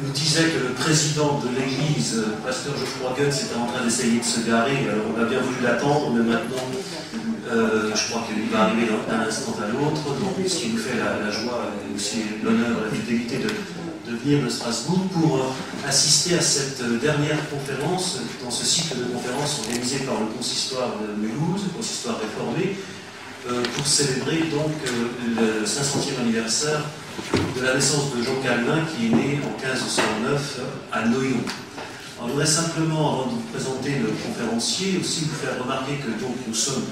Je disais que le président de l'église, pasteur Geoffroy Goetz, était en train d'essayer de se garer. Alors on a bien voulu l'attendre, mais maintenant, je crois qu'il va arriver d'un instant à l'autre. Donc, ce qui nous fait la joie et aussi l'honneur et la fidélité de venir de Strasbourg pour assister à cette dernière conférence, dans ce cycle de conférences organisé par le consistoire de Mulhouse, le consistoire réformé, pour célébrer donc le 500e anniversaire de la naissance de Jean Calvin, qui est né en 1509 à Noyon. Alors, je voudrais simplement, avant de vous présenter le conférencier, aussi vous faire remarquer que donc, nous sommes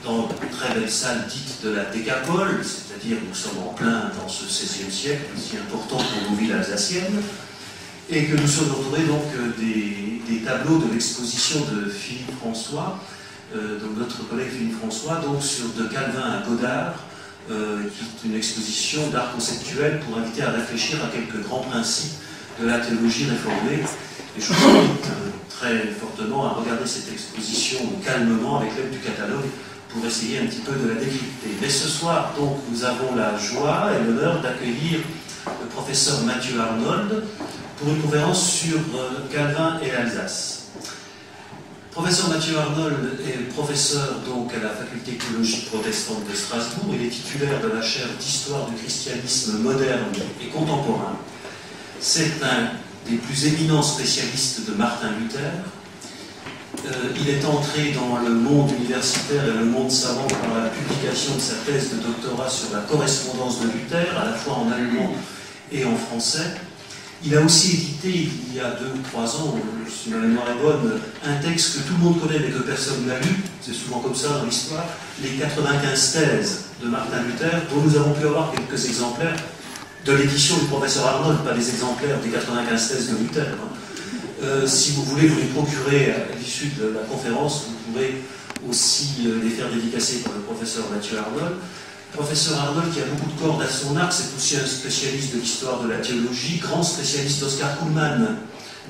dans une très belle salle dite de la Décapole, c'est-à-dire nous sommes en plein dans ce XVIe siècle, si important pour nos villes alsaciennes, et que nous sommes entourés donc des tableaux de l'exposition de Philippe François, donc notre collègue Philippe François, donc sur de Calvin à Godard, qui est une exposition d'art conceptuel pour inviter à réfléchir à quelques grands principes de la théologie réformée. Et je vous invite très fortement à regarder cette exposition calmement avec l'aide du catalogue pour essayer un petit peu de la décrypter. Mais ce soir, donc, nous avons la joie et l'honneur d'accueillir le professeur Mathieu Arnold pour une conférence sur Calvin et l'Alsace. Professeur Mathieu Arnold est professeur donc à la faculté théologique protestante de Strasbourg. Il est titulaire de la chaire d'histoire du christianisme moderne et contemporain. C'est un des plus éminents spécialistes de Martin Luther. Il est entré dans le monde universitaire et le monde savant par la publication de sa thèse de doctorat sur la correspondance de Luther, à la fois en allemand et en français. Il a aussi édité, il y a 2 ou 3 ans, si ma mémoire est bonne, un texte que tout le monde connaît mais que personne n'a lu, c'est souvent comme ça dans l'histoire, les 95 thèses de Martin Luther, dont nous avons pu avoir quelques exemplaires de l'édition du professeur Arnold, pas des exemplaires des 95 thèses de Luther. Si vous voulez vous les procurer à l'issue de la conférence, vous pourrez aussi les faire dédicacer par le professeur Mathieu Arnold. Professeur Arnold, qui a beaucoup de cordes à son arc, c'est aussi un spécialiste de l'histoire de la théologie, grand spécialiste d'Oscar Kuhlmann,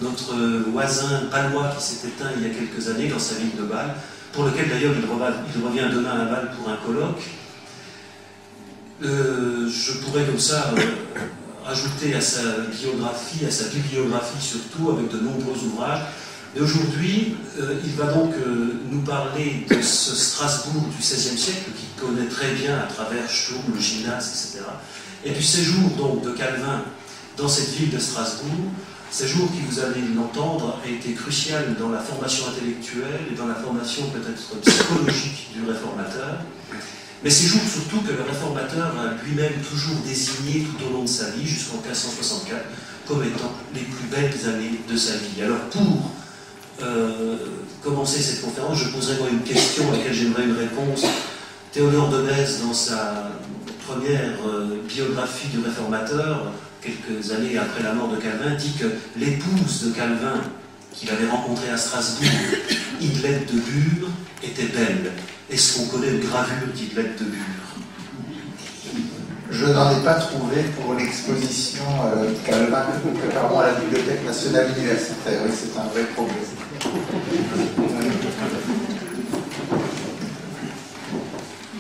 notre voisin bâlois qui s'est éteint il y a quelques années dans sa ville de Bâle, pour lequel d'ailleurs il revient demain à Bâle pour un colloque. Je pourrais comme ça ajouter à sa biographie, à sa bibliographie surtout, avec de nombreux ouvrages. Et aujourd'hui, il va donc nous parler de ce Strasbourg du XVIe siècle, qu'il connaît très bien à travers Sturm, le gymnase, etc. Et du séjour donc de Calvin dans cette ville de Strasbourg, séjour qui, vous allez l'entendre, a été crucial dans la formation intellectuelle et dans la formation peut-être psychologique du réformateur. Mais séjour surtout que le réformateur a lui-même toujours désigné tout au long de sa vie, jusqu'en 1564, comme étant les plus belles années de sa vie. Alors pour commencer cette conférence, je poserai moi une question à laquelle j'aimerais une réponse. Théodore de Bèze, dans sa première biographie du réformateur, quelques années après la mort de Calvin, dit que l'épouse de Calvin, qu'il avait rencontrée à Strasbourg, Idelette de Bure, était belle. Est-ce qu'on connaît une gravure d'Idelette de Bure? Je n'en ai pas trouvé pour l'exposition Calvin que nous préparons à la Bibliothèque nationale universitaire. Oui, c'est un vrai problème.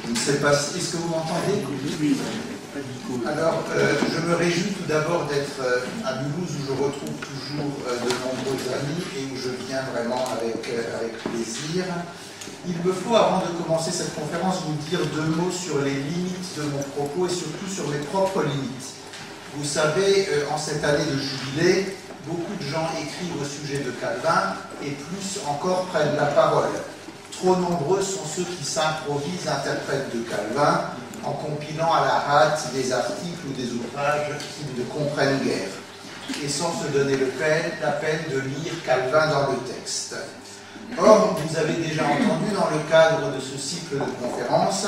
Je ne sais pas si... Est-ce que vous m'entendez? Oui. Alors, je me réjouis tout d'abord d'être à Mulhouse, où je retrouve toujours de nombreux amis et où je viens vraiment avec plaisir. Il me faut, avant de commencer cette conférence, vous dire 2 mots sur les limites de mon propos et surtout sur mes propres limites. Vous savez, en cette année de jubilé, beaucoup de gens écrivent au sujet de Calvin et plus encore prennent la parole. Trop nombreux sont ceux qui s'improvisent interprètes de Calvin en compilant à la hâte des articles ou des ouvrages qu'ils ne comprennent guère, et sans se donner la peine de lire Calvin dans le texte. Or, vous avez déjà entendu dans le cadre de ce cycle de conférences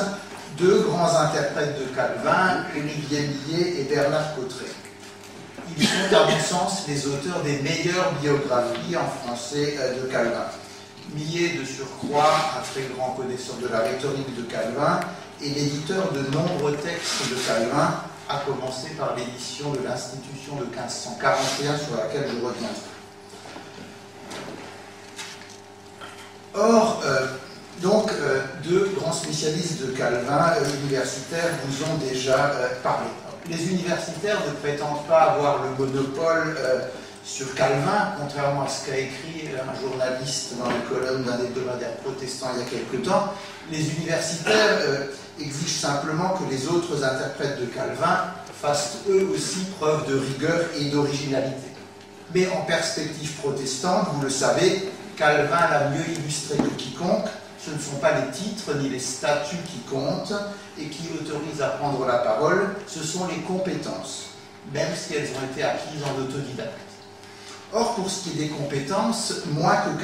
deux grands interprètes de Calvin, Olivier Millet et Bernard Cotterêts. Ils sont, à mon sens, les auteurs des meilleures biographies en français de Calvin. Millet, de surcroît, un très grand connaisseur de la rhétorique de Calvin, et l'éditeur de nombreux textes de Calvin, à commencer par l'édition de l'Institution de 1541 sur laquelle je reviendrai. Or, deux grands spécialistes de Calvin universitaires vous ont déjà parlé. Les universitaires ne prétendent pas avoir le monopole sur Calvin, contrairement à ce qu'a écrit un journaliste dans les colonnes d'un hebdomadaire protestant il y a quelque temps. Les universitaires exigent simplement que les autres interprètes de Calvin fassent eux aussi preuve de rigueur et d'originalité. Mais en perspective protestante, vous le savez, Calvin l'a mieux illustré que quiconque. Ce ne sont pas les titres ni les statuts qui comptent et qui autorisent à prendre la parole, ce sont les compétences, même si elles ont été acquises en autodidacte. Or, pour ce qui est des compétences, moins que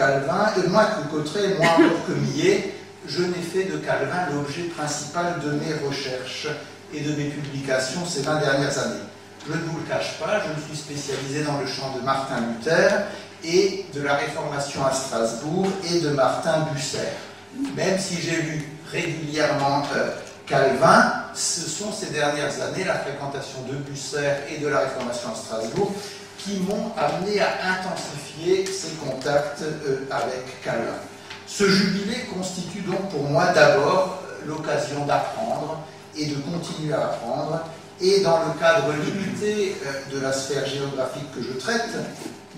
Cotterêts, moins encore que Millet, je n'ai fait de Calvin l'objet principal de mes recherches et de mes publications ces 20 dernières années. Je ne vous le cache pas, je me suis spécialisé dans le champ de Martin Luther et de la Réformation à Strasbourg et de Martin Bucer. Même si j'ai lu régulièrement Calvin, ce sont ces dernières années la fréquentation de Bucer et de la Réformation à Strasbourg qui m'ont amené à intensifier ces contacts avec Calvin. Ce jubilé constitue donc pour moi d'abord l'occasion d'apprendre et de continuer à apprendre, et dans le cadre limité de la sphère géographique que je traite,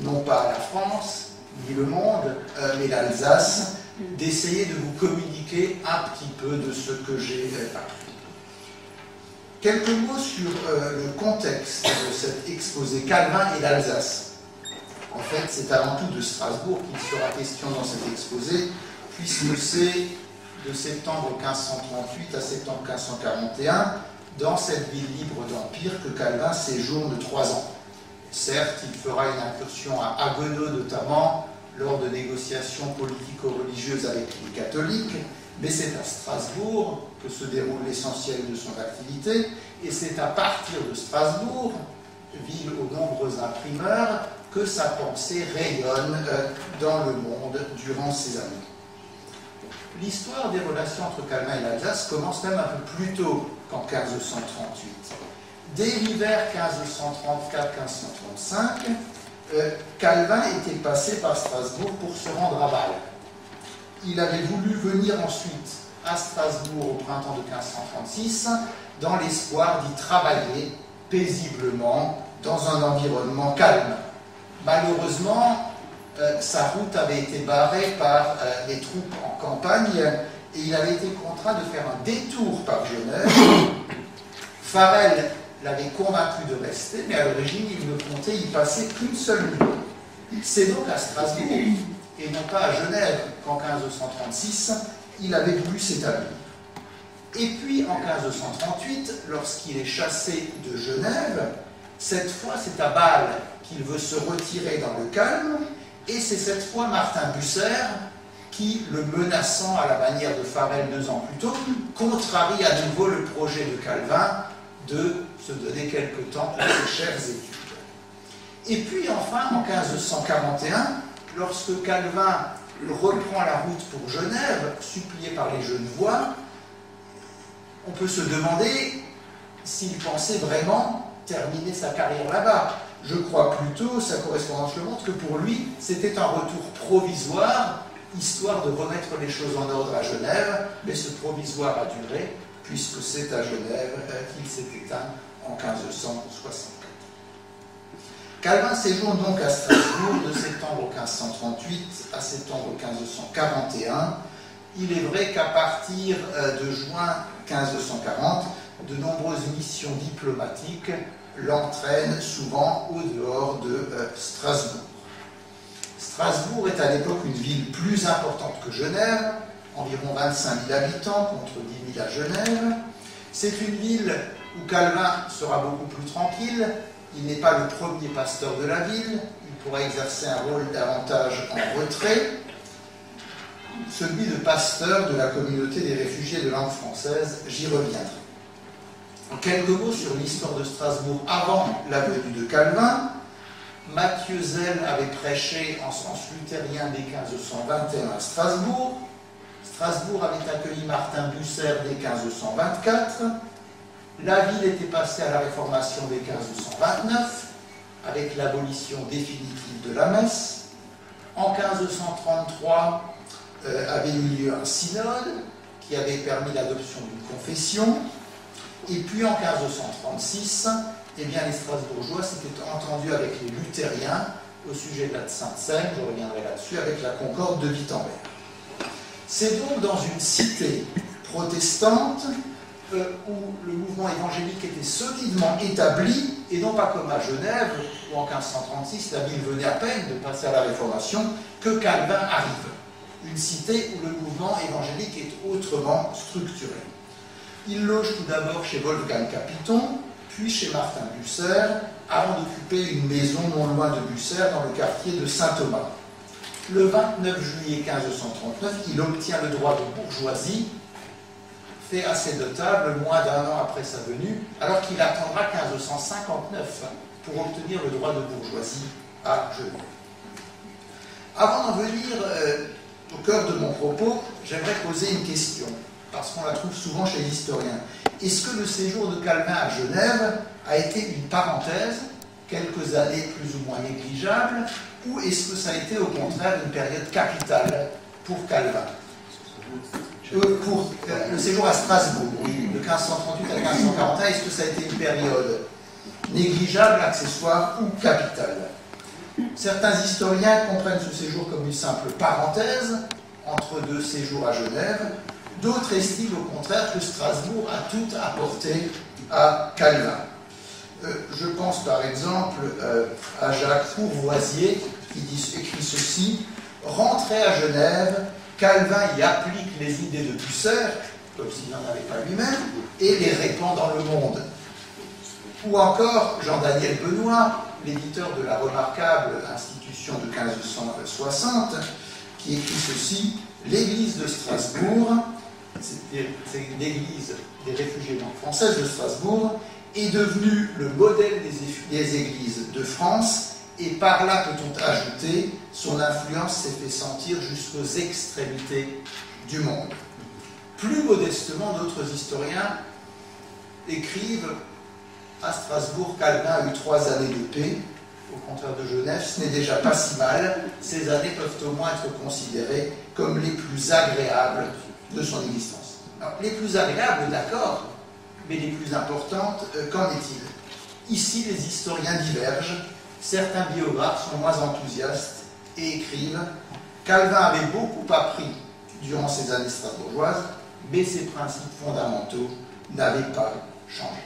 non pas la France, ni le monde, mais l'Alsace, d'essayer de vous communiquer un petit peu de ce que j'ai appris. Quelques mots sur le contexte de cet exposé Calvin et l'Alsace. En fait, c'est avant tout de Strasbourg qu'il sera question dans cet exposé, puisque c'est de septembre 1538 à septembre 1541, dans cette ville libre d'Empire, que Calvin séjourne 3 ans. Certes, il fera une incursion à Haguenau notamment, lors de négociations politico-religieuses avec les catholiques, mais c'est à Strasbourg que se déroule l'essentiel de son activité, et c'est à partir de Strasbourg, ville aux nombreux imprimeurs, que sa pensée rayonne dans le monde durant ces années. L'histoire des relations entre Calvin et l'Alsace commence même un peu plus tôt qu'en 1538. Dès l'hiver 1534-1535, Calvin était passé par Strasbourg pour se rendre à Bâle. Il avait voulu venir ensuite à Strasbourg au printemps de 1536 dans l'espoir d'y travailler paisiblement dans un environnement calme. Malheureusement, sa route avait été barrée par les troupes en campagne et il avait été contraint de faire un détour par Genève. Farel l'avait convaincu de rester, mais à l'origine, il ne comptait y passer qu'une seule nuit. C'est donc à Strasbourg, et non pas à Genève, qu'en 1536, il avait voulu s'établir. Et puis, en 1538, lorsqu'il est chassé de Genève, cette fois, c'est à Bâle qu'il veut se retirer dans le calme, et c'est cette fois Martin Bucer qui, le menaçant à la manière de Farel 2 ans plus tôt, contrarie à nouveau le projet de Calvin de se donner quelque temps pour ses chères études. Et puis enfin, en 1541, lorsque Calvin reprend la route pour Genève, supplié par les Genevois, on peut se demander s'il pensait vraiment terminer sa carrière là-bas. Je crois plutôt, sa correspondance le montre, que pour lui, c'était un retour provisoire, histoire de remettre les choses en ordre à Genève, mais ce provisoire a duré, puisque c'est à Genève qu'il s'est éteint en 1564. Calvin séjourne donc à Strasbourg de septembre 1538 à septembre 1541. Il est vrai qu'à partir de juin 1540, de nombreuses missions diplomatiques l'entraîne souvent au dehors de Strasbourg. Strasbourg est à l'époque une ville plus importante que Genève, environ 25 000 habitants contre 10 000 à Genève. C'est une ville où Calvin sera beaucoup plus tranquille. Il n'est pas le premier pasteur de la ville, il pourra exercer un rôle davantage en retrait, celui de pasteur de la communauté des réfugiés de langue française, j'y reviendrai. En quelques mots sur l'histoire de Strasbourg avant la venue de Calvin. Matthieu Zell avait prêché en sens luthérien dès 1521 à Strasbourg. Strasbourg avait accueilli Martin Bucer dès 1524. La ville était passée à la Réformation dès 1529, avec l'abolition définitive de la messe. En 1533 avait eu lieu un synode qui avait permis l'adoption d'une confession. Et puis en 1536, eh bien, les Strasbourgeois s'étaient entendus avec les luthériens au sujet de la Sainte-Seine, je reviendrai là-dessus, avec la Concorde de Wittenberg. C'est donc dans une cité protestante où le mouvement évangélique était solidement établi, et non pas comme à Genève, où en 1536, la ville venait à peine de passer à la Réformation, que Calvin arrive. Une cité où le mouvement évangélique est autrement structuré. Il loge tout d'abord chez Wolfgang Capiton, puis chez Martin Bucer, avant d'occuper une maison non loin de Bucer, dans le quartier de Saint-Thomas. Le 29 juillet 1539, il obtient le droit de bourgeoisie, fait assez notable, moins d'un an après sa venue, alors qu'il attendra 1559 pour obtenir le droit de bourgeoisie à Genève. Avant d'en venir au cœur de mon propos, j'aimerais poser une question, parce qu'on la trouve souvent chez les historiens. Est-ce que le séjour de Calvin à Genève a été une parenthèse, quelques années plus ou moins négligeables, ou est-ce que ça a été au contraire une période capitale pour Calvin? Pour le séjour à Strasbourg, oui, de 1538 à 1541, est-ce que ça a été une période négligeable, accessoire ou capitale? Certains historiens comprennent ce séjour comme une simple parenthèse entre deux séjours à Genève. D'autres estiment au contraire que Strasbourg a tout apporté à Calvin. Je pense par exemple à Jacques Courvoisier qui écrit ceci: « Rentré à Genève, Calvin y applique les idées de Bucer, comme s'il n'en avait pas lui-même, et les répand dans le monde. » Ou encore Jean-Daniel Benoît, l'éditeur de la remarquable institution de 1560, qui écrit ceci: « L'église de Strasbourg, c'est l'église des réfugiés langue française de Strasbourg, est devenue le modèle des églises de France, et par là, peut-on ajouter, son influence s'est fait sentir jusqu'aux extrémités du monde. » Plus modestement, d'autres historiens écrivent: à Strasbourg, Calvin a eu 3 années de paix, au contraire de Genève, ce n'est déjà pas si mal, ces années peuvent au moins être considérées comme les plus agréables de son existence. Alors, les plus agréables, d'accord, mais les plus importantes, qu'en est-il? Ici, les historiens divergent. Certains biographes sont moins enthousiastes et écrivent: Calvin avait beaucoup appris durant ces années strasbourgeoises, mais ses principes fondamentaux n'avaient pas changé.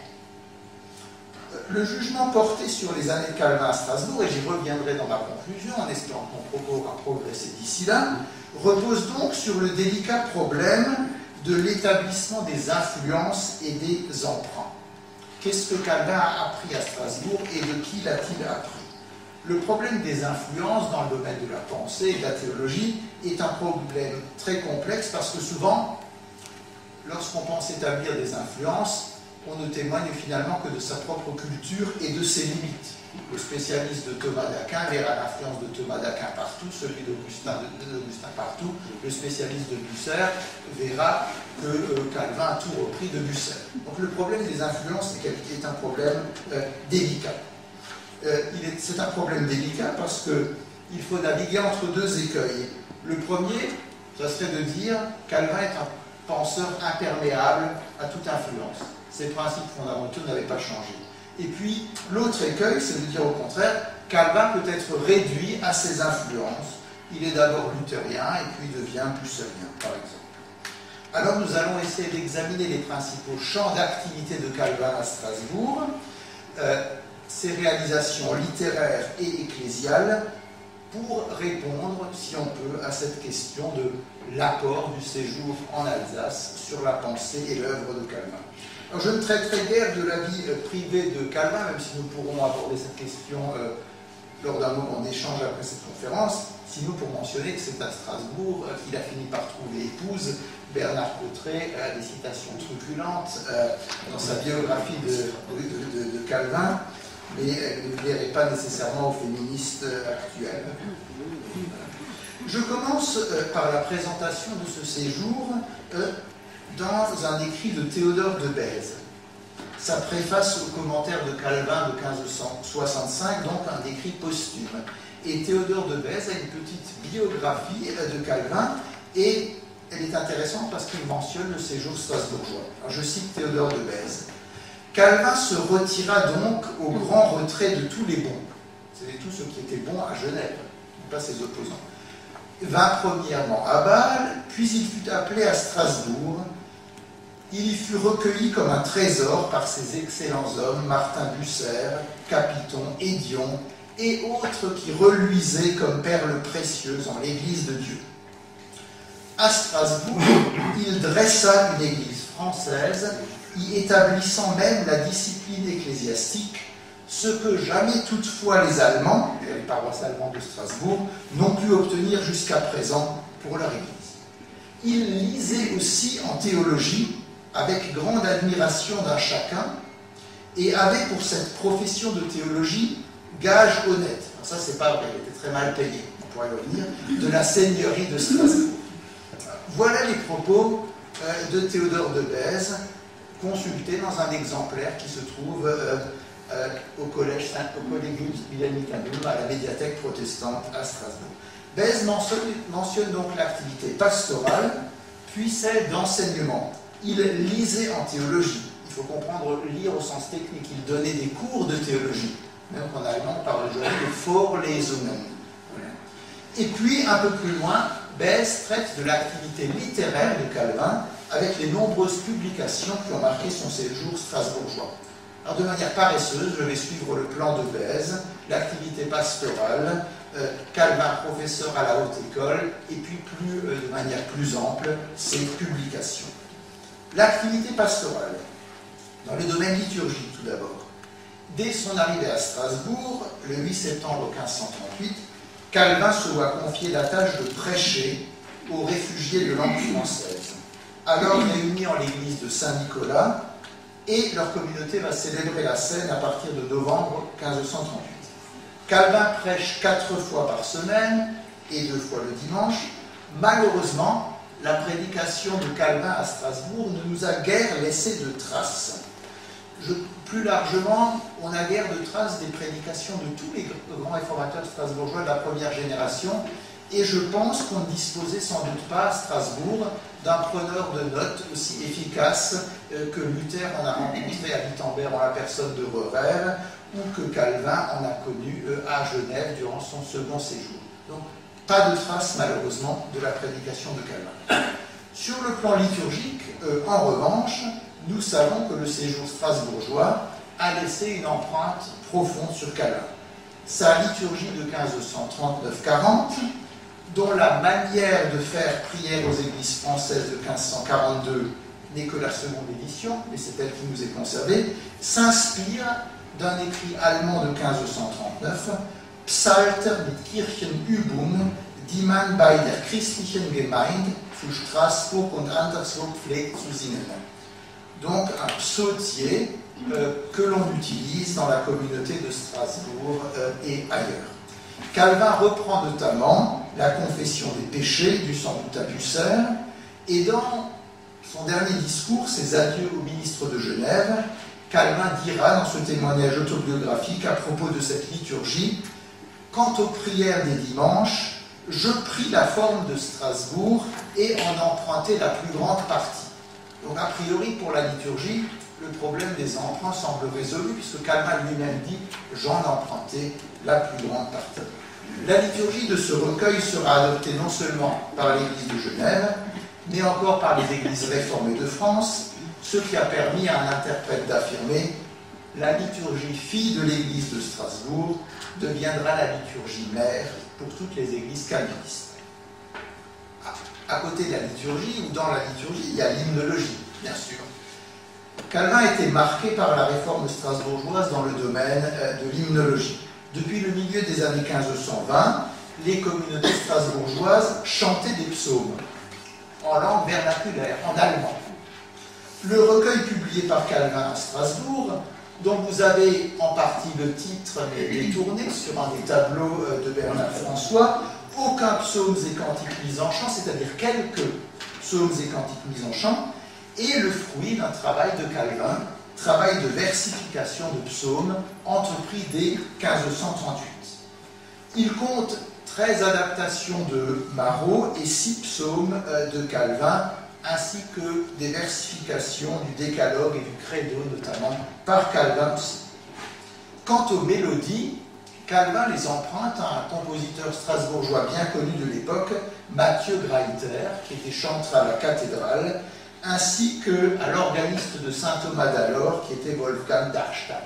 Le jugement porté sur les années de Calvin à Strasbourg, et j'y reviendrai dans ma conclusion, en espérant que mon propos aura progressé d'ici là, repose donc sur le délicat problème de l'établissement des influences et des emprunts. Qu'est-ce que Calvin a appris à Strasbourg et de qui l'a-t-il appris? Le problème des influences dans le domaine de la pensée et de la théologie est un problème très complexe parce que souvent, lorsqu'on pense établir des influences, on ne témoigne finalement que de sa propre culture et de ses limites. Le spécialiste de Thomas d'Aquin verra l'influence de Thomas d'Aquin partout, celui d'Augustin partout. Le spécialiste de Bucer verra que Calvin a tout repris de Bucer. Donc le problème des influences est un problème délicat. C'est un problème délicat parce qu'il faut naviguer entre deux écueils. Le premier, ça serait de dire Calvin est un penseur imperméable à toute influence. Ses principes fondamentaux n'avaient pas changé. Et puis, l'autre écueil, c'est de dire au contraire, Calvin peut être réduit à ses influences. Il est d'abord luthérien et puis devient bucerien, par exemple. Alors, nous allons essayer d'examiner les principaux champs d'activité de Calvin à Strasbourg. ses réalisations littéraires et ecclésiales pour répondre, si on peut, à cette question de l'apport du séjour en Alsace sur la pensée et l'œuvre de Calvin. Alors, je ne traiterai guère de la vie privée de Calvin, même si nous pourrons aborder cette question lors d'un moment d'échange après cette conférence, sinon pour mentionner que c'est à Strasbourg qu'il a fini par trouver épouse. Bernard Cotteret a des citations truculentes dans sa biographie de Calvin, mais elle ne plairait pas nécessairement aux féministes actuelles. Je commence par la présentation de ce séjour dans un écrit de Théodore de Bèze. Sa préface au commentaire de Calvin de 1565, donc un écrit posthume. Et Théodore de Bèze a une petite biographie de Calvin, et elle est intéressante parce qu'il mentionne le séjour strasbourgeois. Alors je cite Théodore de Bèze. Calvin se retira donc au grand retrait de tous les bons. C'était tous ceux qui étaient bons à Genève, pas ses opposants. Vint premièrement à Bâle, puis il fut appelé à Strasbourg. Il y fut recueilli comme un trésor par ces excellents hommes, Martin Bucer, Capiton, Hédion, et autres qui reluisaient comme perles précieuses en l'Église de Dieu. À Strasbourg, il dressa une église française, y établissant même la discipline ecclésiastique, ce que jamais toutefois les Allemands, les paroisses allemandes de Strasbourg, n'ont pu obtenir jusqu'à présent pour leur église. Il lisait aussi en théologie, avec grande admiration d'un chacun, et avait pour cette profession de théologie gage honnête. Alors ça, c'est pas vrai, il était très mal payé, on pourrait revenir, de la seigneurie de Strasbourg. Voilà les propos de Théodore de Bèze, consultés dans un exemplaire qui se trouve au collège Collegium Wilhelmicum, à la médiathèque protestante à Strasbourg. Bèze mentionne donc l'activité pastorale, puis celle d'enseignement. Il lisait en théologie. Il faut comprendre lire au sens technique. Il donnait des cours de théologie. Même qu'en allemand, on parle aujourd'hui de Vorlesungen. Et puis, un peu plus loin, Bèze traite de l'activité littéraire de Calvin avec les nombreuses publications qui ont marqué son séjour strasbourgeois. Alors, de manière paresseuse, je vais suivre le plan de Bèze, l'activité pastorale, Calvin professeur à la haute école, et puis de manière plus ample, ses publications. L'activité pastorale, dans le domaine liturgique tout d'abord. Dès son arrivée à Strasbourg, le 8 septembre 1538, Calvin se voit confier la tâche de prêcher aux réfugiés de langue française, alors réunis en l'église de Saint-Nicolas, et leur communauté va célébrer la Seine à partir de novembre 1538. Calvin prêche 4 fois par semaine et 2 fois le dimanche. Malheureusement, la prédication de Calvin à Strasbourg ne nous a guère laissé de traces. Plus largement, on a guère de traces des prédications de tous les grands réformateurs strasbourgeois de la première génération, et je pense qu'on ne disposait sans doute pas à Strasbourg d'un preneur de notes aussi efficace que Luther en a rencontré à Wittenberg en la personne de Rörer, ou que Calvin en a connu à Genève durant son second séjour. Donc, pas de traces, malheureusement, de la prédication de Calvin. Sur le plan liturgique, en revanche, nous savons que le séjour strasbourgeois a laissé une empreinte profonde sur Calvin. Sa liturgie de 1539-40, dont la manière de faire prière aux églises françaises de 1542 n'est que la seconde édition, mais c'est elle qui nous est conservée, s'inspire d'un écrit allemand de 1539, Psalter mit Kirchenübung, die man bei der christlichen Gemeinde zu Straßburg und anderswo pflegt zu singen. Donc un psautier que l'on utilise dans la communauté de Strasbourg et ailleurs. Calvin reprend notamment la confession des péchés, due sans doute à Bucer, et dans son dernier discours, ses adieux au ministre de Genève, Calvin dira dans ce témoignage autobiographique à propos de cette liturgie: quant aux prières des dimanches, je pris la forme de Strasbourg et en empruntai la plus grande partie. Donc a priori pour la liturgie, le problème des emprunts semble résolu, puisque Calvin lui-même dit « j'en empruntai la plus grande partie ». La liturgie de ce recueil sera adoptée non seulement par l'Église de Genève, mais encore par les églises réformées de France, ce qui a permis à un interprète d'affirmer « la liturgie fille de l'église de Strasbourg deviendra la liturgie mère pour toutes les églises calvinistes. À côté de la liturgie, ou dans la liturgie, il y a l'hymnologie, bien sûr. Calvin était marqué par la réforme strasbourgeoise dans le domaine de l'hymnologie. Depuis le milieu des années 1520, les communautés strasbourgeoises chantaient des psaumes en langue vernaculaire, en allemand. Le recueil publié par Calvin à Strasbourg, dont vous avez en partie le titre mais détourné sur un des tableaux de Bernard François, aucun psaumes et cantiques mis en chant, c'est-à-dire quelques psaumes et cantiques mis en chant, est le fruit d'un travail de Calvin, travail de versification de psaumes entrepris dès 1538. Il compte 13 adaptations de Marot et 6 psaumes de Calvin, ainsi que des versifications du Décalogue et du Credo, notamment par Calvin aussi. Quant aux mélodies, Calvin les emprunte à un compositeur strasbourgeois bien connu de l'époque, Mathieu Greiter, qui était chantre à la cathédrale, ainsi qu'à l'organiste de saint Thomas d'Alors, qui était Wolfgang Darstein.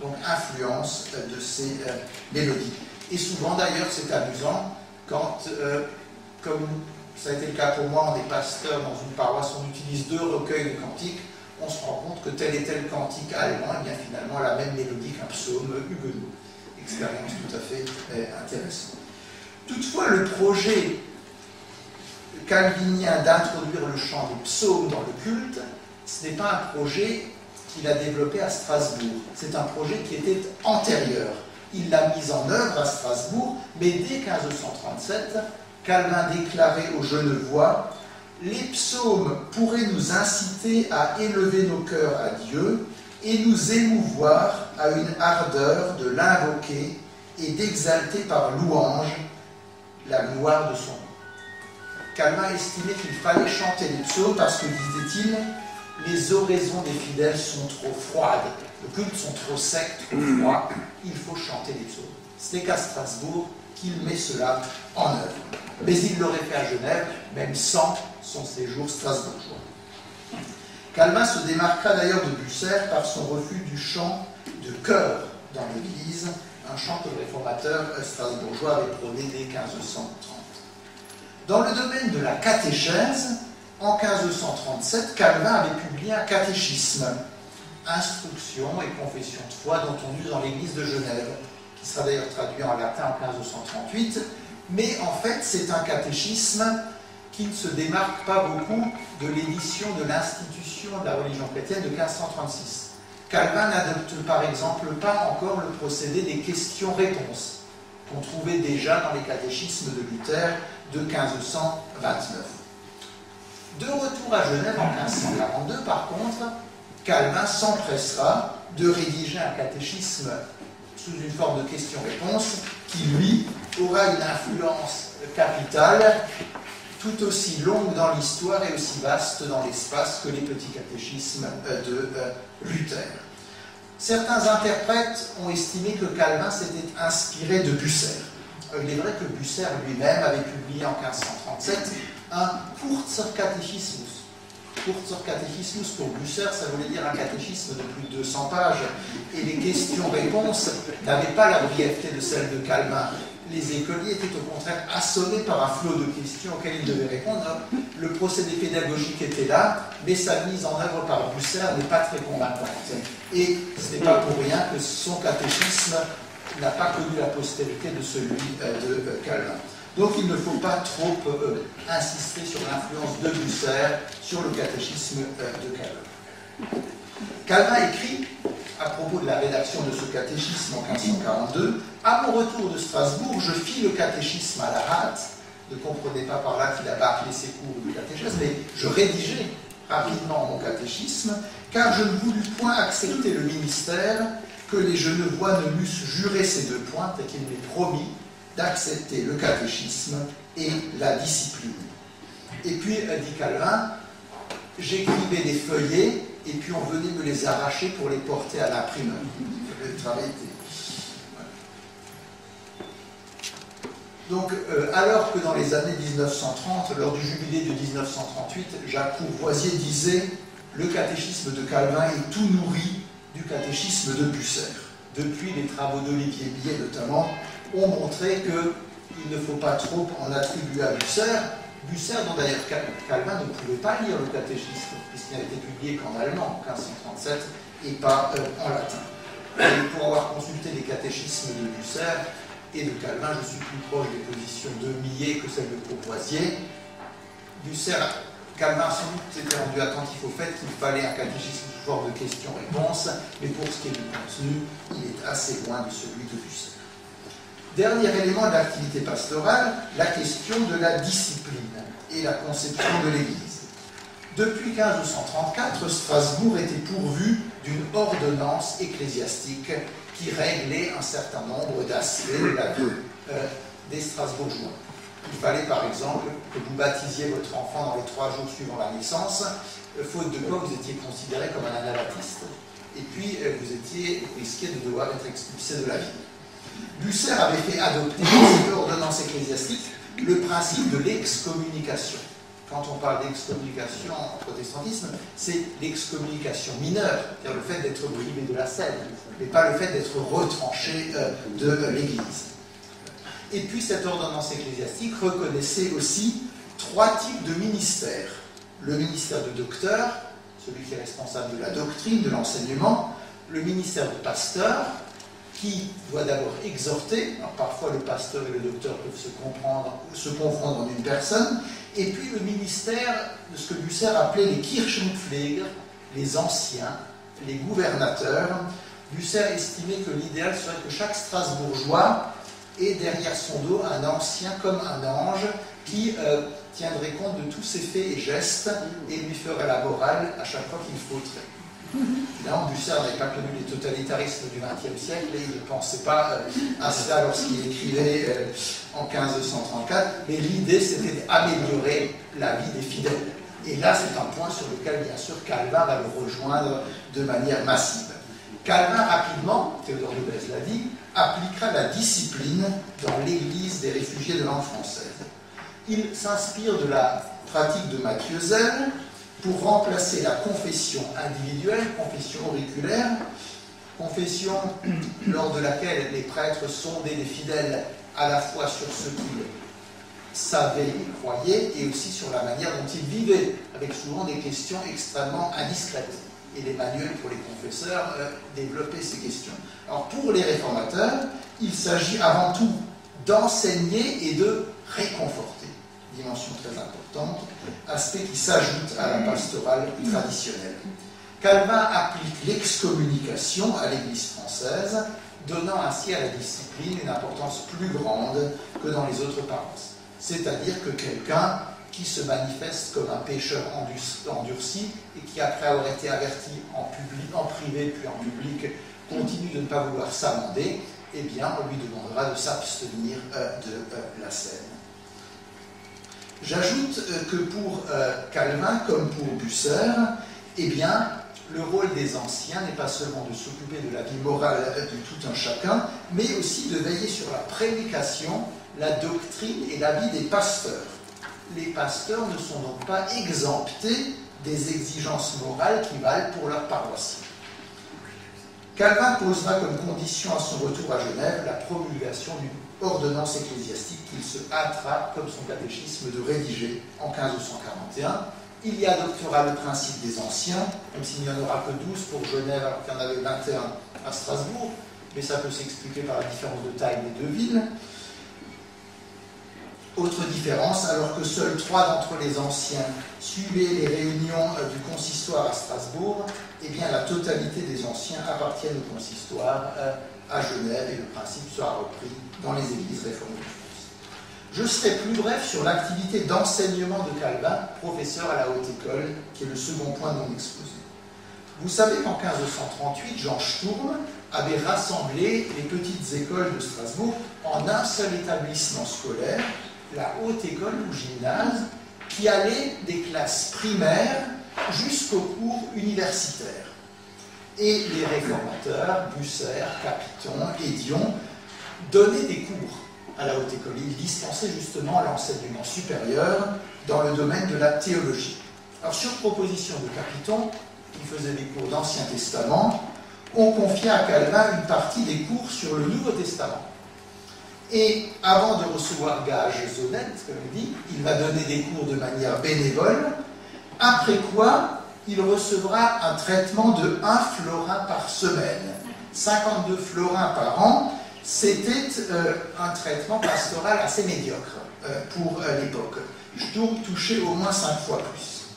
Donc, influence de ces mélodies. Et souvent, d'ailleurs, c'est amusant, quand, comme ça a été le cas pour moi, on est pasteur dans une paroisse, on utilise 2 recueils de cantiques, on se rend compte que tel et tel cantique allemand est bien finalement la même mélodie qu'un psaume huguenot. Expérience tout à fait intéressante. Toutefois, le projet calvinien d'introduire le chant des psaumes dans le culte, ce n'est pas un projet qu'il a développé à Strasbourg. C'est un projet qui était antérieur. Il l'a mis en œuvre à Strasbourg, mais dès 1537, Calvin déclarait aux Genevois « Les psaumes pourraient nous inciter à élever nos cœurs à Dieu et nous émouvoir à une ardeur de l'invoquer et d'exalter par louange la gloire de son nom. » Calvin estimait qu'il fallait chanter les psaumes parce que, disait-il, les oraisons des fidèles sont trop froides, le culte sont trop secs, trop froids, il faut chanter les psaumes. Ce n'est qu'à Strasbourg qu'il met cela en œuvre. Mais il l'aurait fait à Genève, même sans son séjour strasbourgeois. Calvin se démarqua d'ailleurs de Bucer par son refus du chant de chœur dans l'Église, un chant que le réformateur strasbourgeois avait prôné dès 1530. Dans le domaine de la catéchèse, en 1537, Calvin avait publié un catéchisme, Instruction et confession de foi, dont on use dans l'Église de Genève, qui sera d'ailleurs traduit en latin en 1538, mais en fait c'est un catéchisme qui ne se démarque pas beaucoup de l'édition de l'Institution de la religion chrétienne de 1536. Calvin n'adopte par exemple pas encore le procédé des questions-réponses, qu'on trouvait déjà dans les catéchismes de Luther de 1529. De retour à Genève en 1542, par contre, Calvin s'empressera de rédiger un catéchisme sous une forme de question-réponse qui, lui, aura une influence capitale tout aussi longue dans l'histoire et aussi vaste dans l'espace que les petits catéchismes de Luther. Certains interprètes ont estimé que Calvin s'était inspiré de Bucer. Il est vrai que Bucer lui-même avait publié en 1537 un Kurzer Katechismus. Kurzer Katechismus pour Bucer, ça voulait dire un catéchisme de plus de 200 pages. Et les questions-réponses n'avaient pas la brièveté de celle de Calvin. Les écoliers étaient au contraire assommés par un flot de questions auxquelles ils devaient répondre. Le procédé pédagogique était là, mais sa mise en œuvre par Bucer n'est pas très convaincante. Et ce n'est pas pour rien que son catéchisme n'a pas connu la postérité de celui de Calvin. Donc il ne faut pas trop insister sur l'influence de Bucer sur le catéchisme de Calvin. Calvin écrit, à propos de la rédaction de ce catéchisme en 1542, « À mon retour de Strasbourg, je fis le catéchisme à la hâte. » Ne comprenez pas par là qu'il a bâclé ses cours de catéchèse, mais je rédigeai rapidement mon catéchisme, car je ne voulus point accepter le ministère que les Genevois ne m'eussent juré ces 2 points, et qu'il m'ait promis d'accepter le catéchisme et la discipline. Et puis, dit Calvin, j'écrivais des feuillets, et puis on venait me les arracher pour les porter à l'imprimeur. Le travail était... Donc, alors que dans les années 1930, lors du jubilé de 1938, Jacques Courvoisier disait « Le catéchisme de Calvin est tout nourri du catéchisme de Bucer. Depuis les travaux d'Olivier Millet notamment, ont montré qu'il ne faut pas trop en attribuer à Bucer. Bucer, dont d'ailleurs Calvin ne pouvait pas lire le catéchisme, puisqu'il n'a été publié qu'en allemand en 1537 et pas en latin. Et pour avoir consulté les catéchismes de Bucer et de Calvin, je suis plus proche des positions de Millet que celles de Courvoisier. Calvin sans doute s'était rendu attentif au fait qu'il fallait un catéchisme sous forme de questions-réponses, mais pour ce qui est du contenu, il est assez loin de celui de Bucer. Dernier élément de l'activité pastorale, la question de la discipline et la conception de l'Église. Depuis 1534, Strasbourg était pourvu d'une ordonnance ecclésiastique qui réglait un certain nombre d'aspects de la vie des Strasbourgeois. Il fallait par exemple que vous baptisiez votre enfant dans les 3 jours suivant la naissance, faute de quoi vous étiez considéré comme un anabaptiste. Et puis vous risquiez de devoir être expulsé de la ville. Bucer avait fait adopter dans cette ordonnance ecclésiastique le principe de l'excommunication. Quand on parle d'excommunication en protestantisme, c'est l'excommunication mineure, c'est-à-dire le fait d'être privé de la scène, mais pas le fait d'être retranché de l'Église. Et puis cette ordonnance ecclésiastique reconnaissait aussi 3 types de ministères. Le ministère de docteur, celui qui est responsable de la doctrine, de l'enseignement, le ministère de pasteur, qui doit d'abord exhorter, alors parfois le pasteur et le docteur peuvent se confondre en une personne, et puis le ministère de ce que Bucer appelait les Kirchenpfleger, les anciens, les gouvernateurs. Bucer estimait que l'idéal serait que chaque Strasbourgeois ait derrière son dos un ancien comme un ange qui tiendrait compte de tous ses faits et gestes et lui ferait la morale à chaque fois qu'il faudrait. Évidemment, Bucer n'avait pas connu les totalitarismes du XXe siècle et il ne pensait pas à cela lorsqu'il écrivait en 1534, mais l'idée c'était d'améliorer la vie des fidèles. Et là, c'est un point sur lequel, bien sûr, Calvin va le rejoindre de manière massive. Calvin, rapidement, Théodore de Bèze l'a dit, appliquera la discipline dans l'Église des réfugiés de langue française. Il s'inspire de la pratique de Matthieu-Zèle pour remplacer la confession individuelle, confession auriculaire, confession lors de laquelle les prêtres sondaient les fidèles à la fois sur ce qu'ils savaient et croyaient, et aussi sur la manière dont ils vivaient, avec souvent des questions extrêmement indiscrètes. Et les manuels pour les confesseurs développaient ces questions. Alors pour les réformateurs, il s'agit avant tout d'enseigner et de réconforter. Dimension très importante, aspect qui s'ajoute à la pastorale traditionnelle. Calvin applique l'excommunication à l'Église française, donnant ainsi à la discipline une importance plus grande que dans les autres paroisses. C'est-à-dire que quelqu'un qui se manifeste comme un pécheur endurci et qui, après avoir été averti en privé puis en public, continue de ne pas vouloir s'amender, eh bien, on lui demandera de s'abstenir de la scène. J'ajoute que pour Calvin, comme pour Bucer, eh bien, le rôle des anciens n'est pas seulement de s'occuper de la vie morale de tout un chacun, mais aussi de veiller sur la prédication, la doctrine et la vie des pasteurs. Les pasteurs ne sont donc pas exemptés des exigences morales qui valent pour leurs paroissiens. Calvin posera comme condition à son retour à Genève la promulgation d'une ordonnance ecclésiastique qu'il se hâtera, comme son catéchisme, de rédiger en 1541. Il y adoptera le principe des anciens, même s'il n'y en aura que 12 pour Genève, alors qu'il y en avait 21 à Strasbourg, mais ça peut s'expliquer par la différence de taille des 2 villes. Autre différence, alors que seuls 3 d'entre les anciens suivaient les réunions du consistoire à Strasbourg, eh bien la totalité des anciens appartiennent au consistoire à Genève et le principe sera repris dans les églises réformées de France. Je serai plus bref sur l'activité d'enseignement de Calvin, professeur à la Haute École, qui est le second point de mon exposé. Vous savez qu'en 1538, Jean Sturm avait rassemblé les petites écoles de Strasbourg en un seul établissement scolaire, la Haute École ou gymnase, qui allait des classes primaires jusqu'aux cours universitaires. Et les réformateurs, Bucer, Capiton et Dion, donnaient des cours à la Haute École. Ils dispensaient justement l'enseignement supérieur dans le domaine de la théologie. Alors, sur proposition de Capiton, qui faisait des cours d'Ancien Testament, on confia à Calvin une partie des cours sur le Nouveau Testament. Et avant de recevoir gages honnêtes, comme il dit, il va donner des cours de manière bénévole, après quoi il recevra un traitement de 1 florin par semaine. 52 florins par an, c'était un traitement pastoral assez médiocre pour l'époque. Sturm touchait au moins 5 fois plus.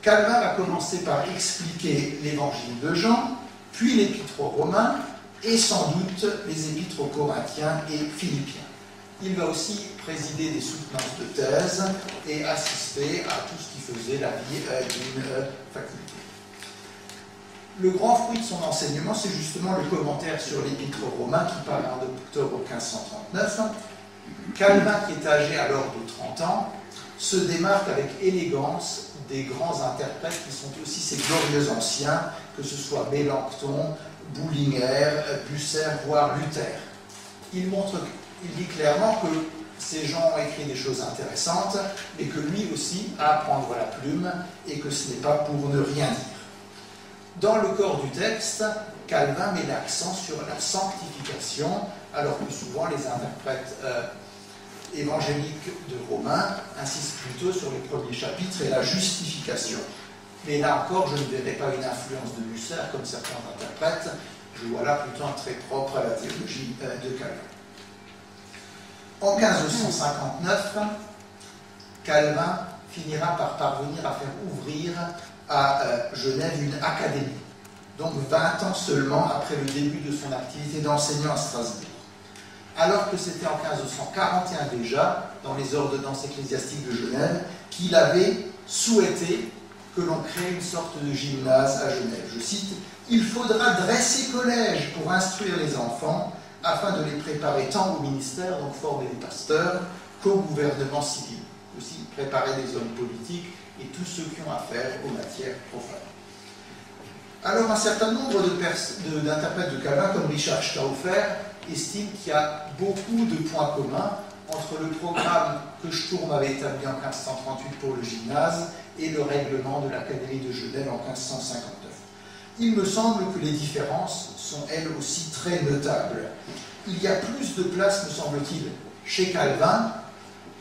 Calvin va commencer par expliquer l'évangile de Jean, puis l'épître aux Romains, et sans doute les épîtres aux Corinthiens et Philippiens. Il va aussi présider des soutenances de thèse et assister à tout ce qui faisait la vie d'une faculté. Le grand fruit de son enseignement, c'est justement le commentaire sur l'épître aux Romains qui paraît en octobre 1539. Calvin, qui est âgé alors de 30 ans, se démarque avec élégance des grands interprètes qui sont aussi ses glorieux anciens, que ce soit Mélenchon, Bullinger, Bucer, voire Luther. Il dit clairement que ces gens ont écrit des choses intéressantes, mais que lui aussi a à prendre la plume et que ce n'est pas pour ne rien dire. Dans le corps du texte, Calvin met l'accent sur la sanctification, alors que souvent les interprètes évangéliques de Romains insistent plutôt sur les premiers chapitres et la justification. Mais là encore, je ne verrai pas une influence de Bucer comme certains interprètes. Je vois là plutôt un trait propre à la théologie de Calvin. En 1559, Calvin finira par parvenir à faire ouvrir à Genève une académie, donc 20 ans seulement après le début de son activité d'enseignant à Strasbourg. Alors que c'était en 1541 déjà, dans les ordonnances ecclésiastiques de Genève, qu'il avait souhaité que l'on crée une sorte de gymnase à Genève. Je cite, « Il faudra dresser collège pour instruire les enfants, afin de les préparer tant au ministère, donc former des pasteurs, qu'au gouvernement civil. Aussi préparer des hommes politiques et tous ceux qui ont affaire aux matières profanes. » Alors un certain nombre d'interprètes de Calvin, comme Richard Stauffer, estiment qu'il y a beaucoup de points communs entre le programme que Sturm avait établi en 1538 pour le gymnase et le règlement de l'Académie de Genève en 1559. Il me semble que les différences sont elles aussi très notables. Il y a plus de place, me semble-t-il, chez Calvin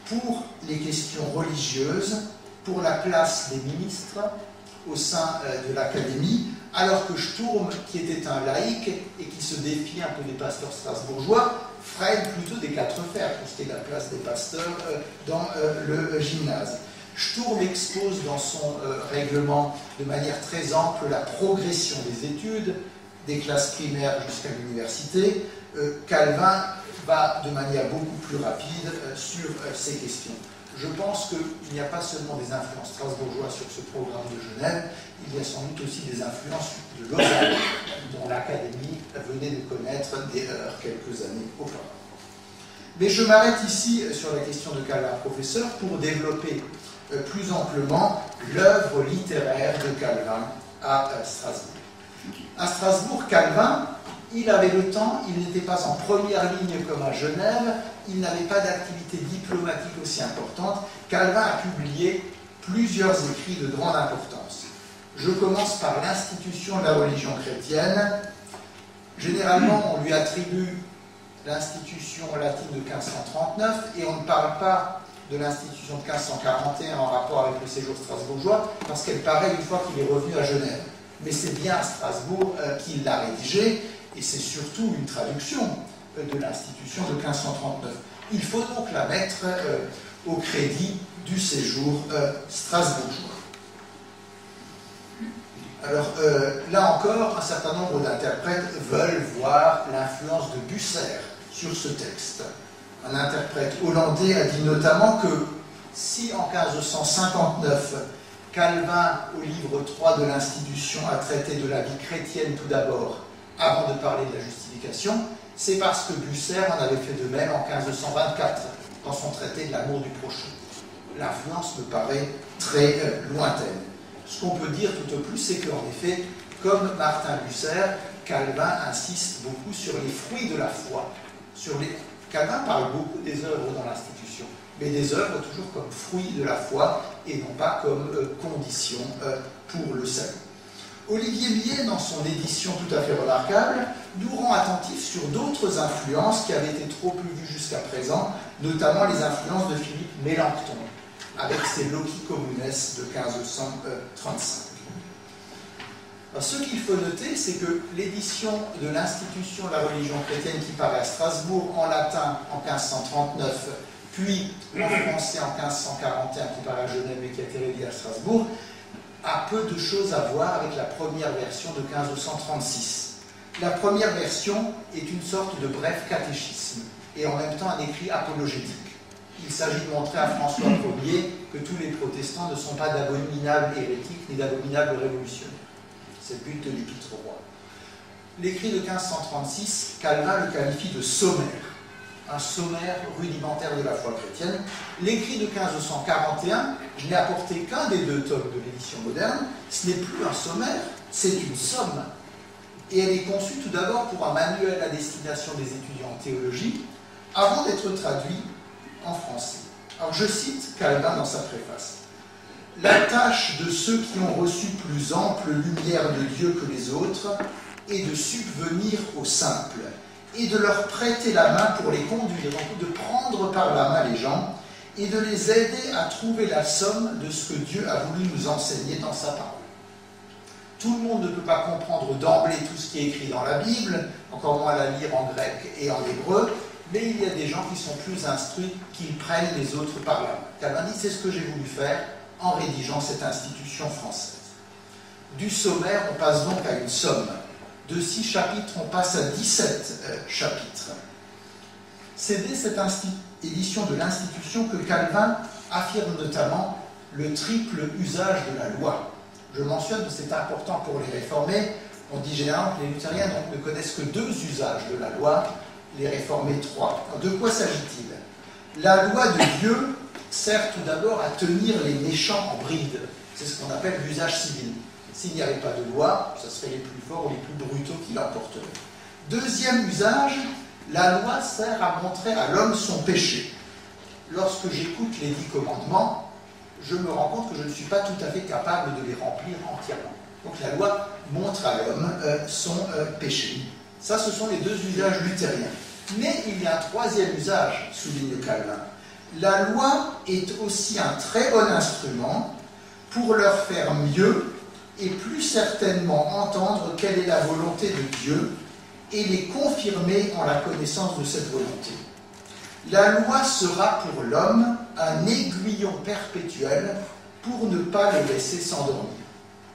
pour les questions religieuses, pour la place des ministres au sein de l'Académie, alors que Sturm, qui était un laïc et qui se défiait un peu des pasteurs strasbourgeois, freine plutôt des 4 fers pour ce qui est la place des pasteurs dans le gymnase. Sturm expose dans son règlement de manière très ample la progression des études, des classes primaires jusqu'à l'université. Calvin va de manière beaucoup plus rapide sur ces questions. Je pense qu'il n'y a pas seulement des influences strasbourgeoises sur ce programme de Genève, il y a sans doute aussi des influences de Lausanne, dont l'Académie venait de connaître des heures quelques années auparavant. Mais je m'arrête ici sur la question de Calvin professeur pour développer plus amplement l'œuvre littéraire de Calvin à Strasbourg. À Strasbourg, Calvin, il avait le temps, il n'était pas en première ligne comme à Genève, il n'avait pas d'activité diplomatique aussi importante. Calvin a publié plusieurs écrits de grande importance. Je commence par l'Institution de la religion chrétienne. Généralement, on lui attribue l'Institution latine de 1539 et on ne parle pas de l'Institution de 1541 en rapport avec le séjour strasbourgeois parce qu'elle paraît une fois qu'il est revenu à Genève. Mais c'est bien à Strasbourg qu'il l'a rédigée et c'est surtout une traduction de l'Institution de 1539. Il faut donc la mettre au crédit du séjour strasbourgeois. Alors là encore, un certain nombre d'interprètes veulent voir l'influence de Bucer sur ce texte. Un interprète hollandais a dit notamment que si en 1559, Calvin, au livre 3 de l'Institution, a traité de la vie chrétienne tout d'abord, avant de parler de la justification, c'est parce que Bucer en avait fait de même en 1524, dans son traité de l'amour du prochain. L'influence me paraît très lointaine. Ce qu'on peut dire tout au plus, c'est qu'en effet, comme Martin Bucer, Calvin insiste beaucoup sur les fruits de la foi. Calvin parle beaucoup des œuvres dans l'institution, mais des œuvres toujours comme fruits de la foi et non pas comme condition pour le salut. Olivier Millet, dans son édition tout à fait remarquable, nous rend attentifs sur d'autres influences qui avaient été trop peu vues jusqu'à présent, notamment les influences de Philippe Mélenchon, avec ses Loci Communes de 1535. Alors, ce qu'il faut noter, c'est que l'édition de l'Institution de la religion chrétienne qui paraît à Strasbourg en latin en 1539, puis en français en 1541 qui paraît à Genève et qui a été rééditée à Strasbourg, a peu de choses à voir avec la première version de 1536. La première version est une sorte de bref catéchisme et en même temps un écrit apologétique. Il s'agit de montrer à François Ier que tous les protestants ne sont pas d'abominables hérétiques ni d'abominables révolutionnaires. C'est le but de l'Épître aux Rois. L'écrit de 1536, Calvin le qualifie de sommaire, un sommaire rudimentaire de la foi chrétienne. L'écrit de 1541, je n'ai apporté qu'un des deux tomes de l'édition moderne, ce n'est plus un sommaire, c'est une somme. Et elle est conçue tout d'abord pour un manuel à destination des étudiants en théologie, avant d'être traduit en français. Alors je cite Calvin dans sa préface. « La tâche de ceux qui ont reçu plus ample lumière de Dieu que les autres est de subvenir aux simples et de leur prêter la main pour les conduire, donc de prendre par la main les gens et de les aider à trouver la somme de ce que Dieu a voulu nous enseigner dans sa parole. Tout le monde ne peut pas comprendre d'emblée tout ce qui est écrit dans la Bible, encore moins la lire en grec et en hébreu, mais il y a des gens qui sont plus instruits, qui prennent les autres par la main. Calvin dit, c'est ce que j'ai voulu faire en rédigeant cette institution française. Du sommaire, on passe donc à une somme. De 6 chapitres, on passe à 17 chapitres. C'est dès cette édition de l'institution que Calvin affirme notamment le triple usage de la loi. Je mentionne que c'est important pour les réformés. On dit généralement que les luthériens ne connaissent que 2 usages de la loi, les réformés 3. De quoi s'agit-il? La loi de Dieu sert tout d'abord à tenir les méchants en bride. C'est ce qu'on appelle l'usage civil. S'il n'y avait pas de loi, ce seraient les plus forts ou les plus brutaux qui l'emporteraient. Deuxième usage, la loi sert à montrer à l'homme son péché. Lorsque j'écoute les 10 commandements, je me rends compte que je ne suis pas tout à fait capable de les remplir entièrement. Donc la loi montre à l'homme son péché. Ça, ce sont les 2 usages luthériens. Mais il y a un troisième usage, souligne Calvin. La loi est aussi un très bon instrument pour leur faire mieux et plus certainement entendre quelle est la volonté de Dieu et les confirmer en la connaissance de cette volonté. La loi sera pour l'homme un aiguillon perpétuel pour ne pas le laisser s'endormir.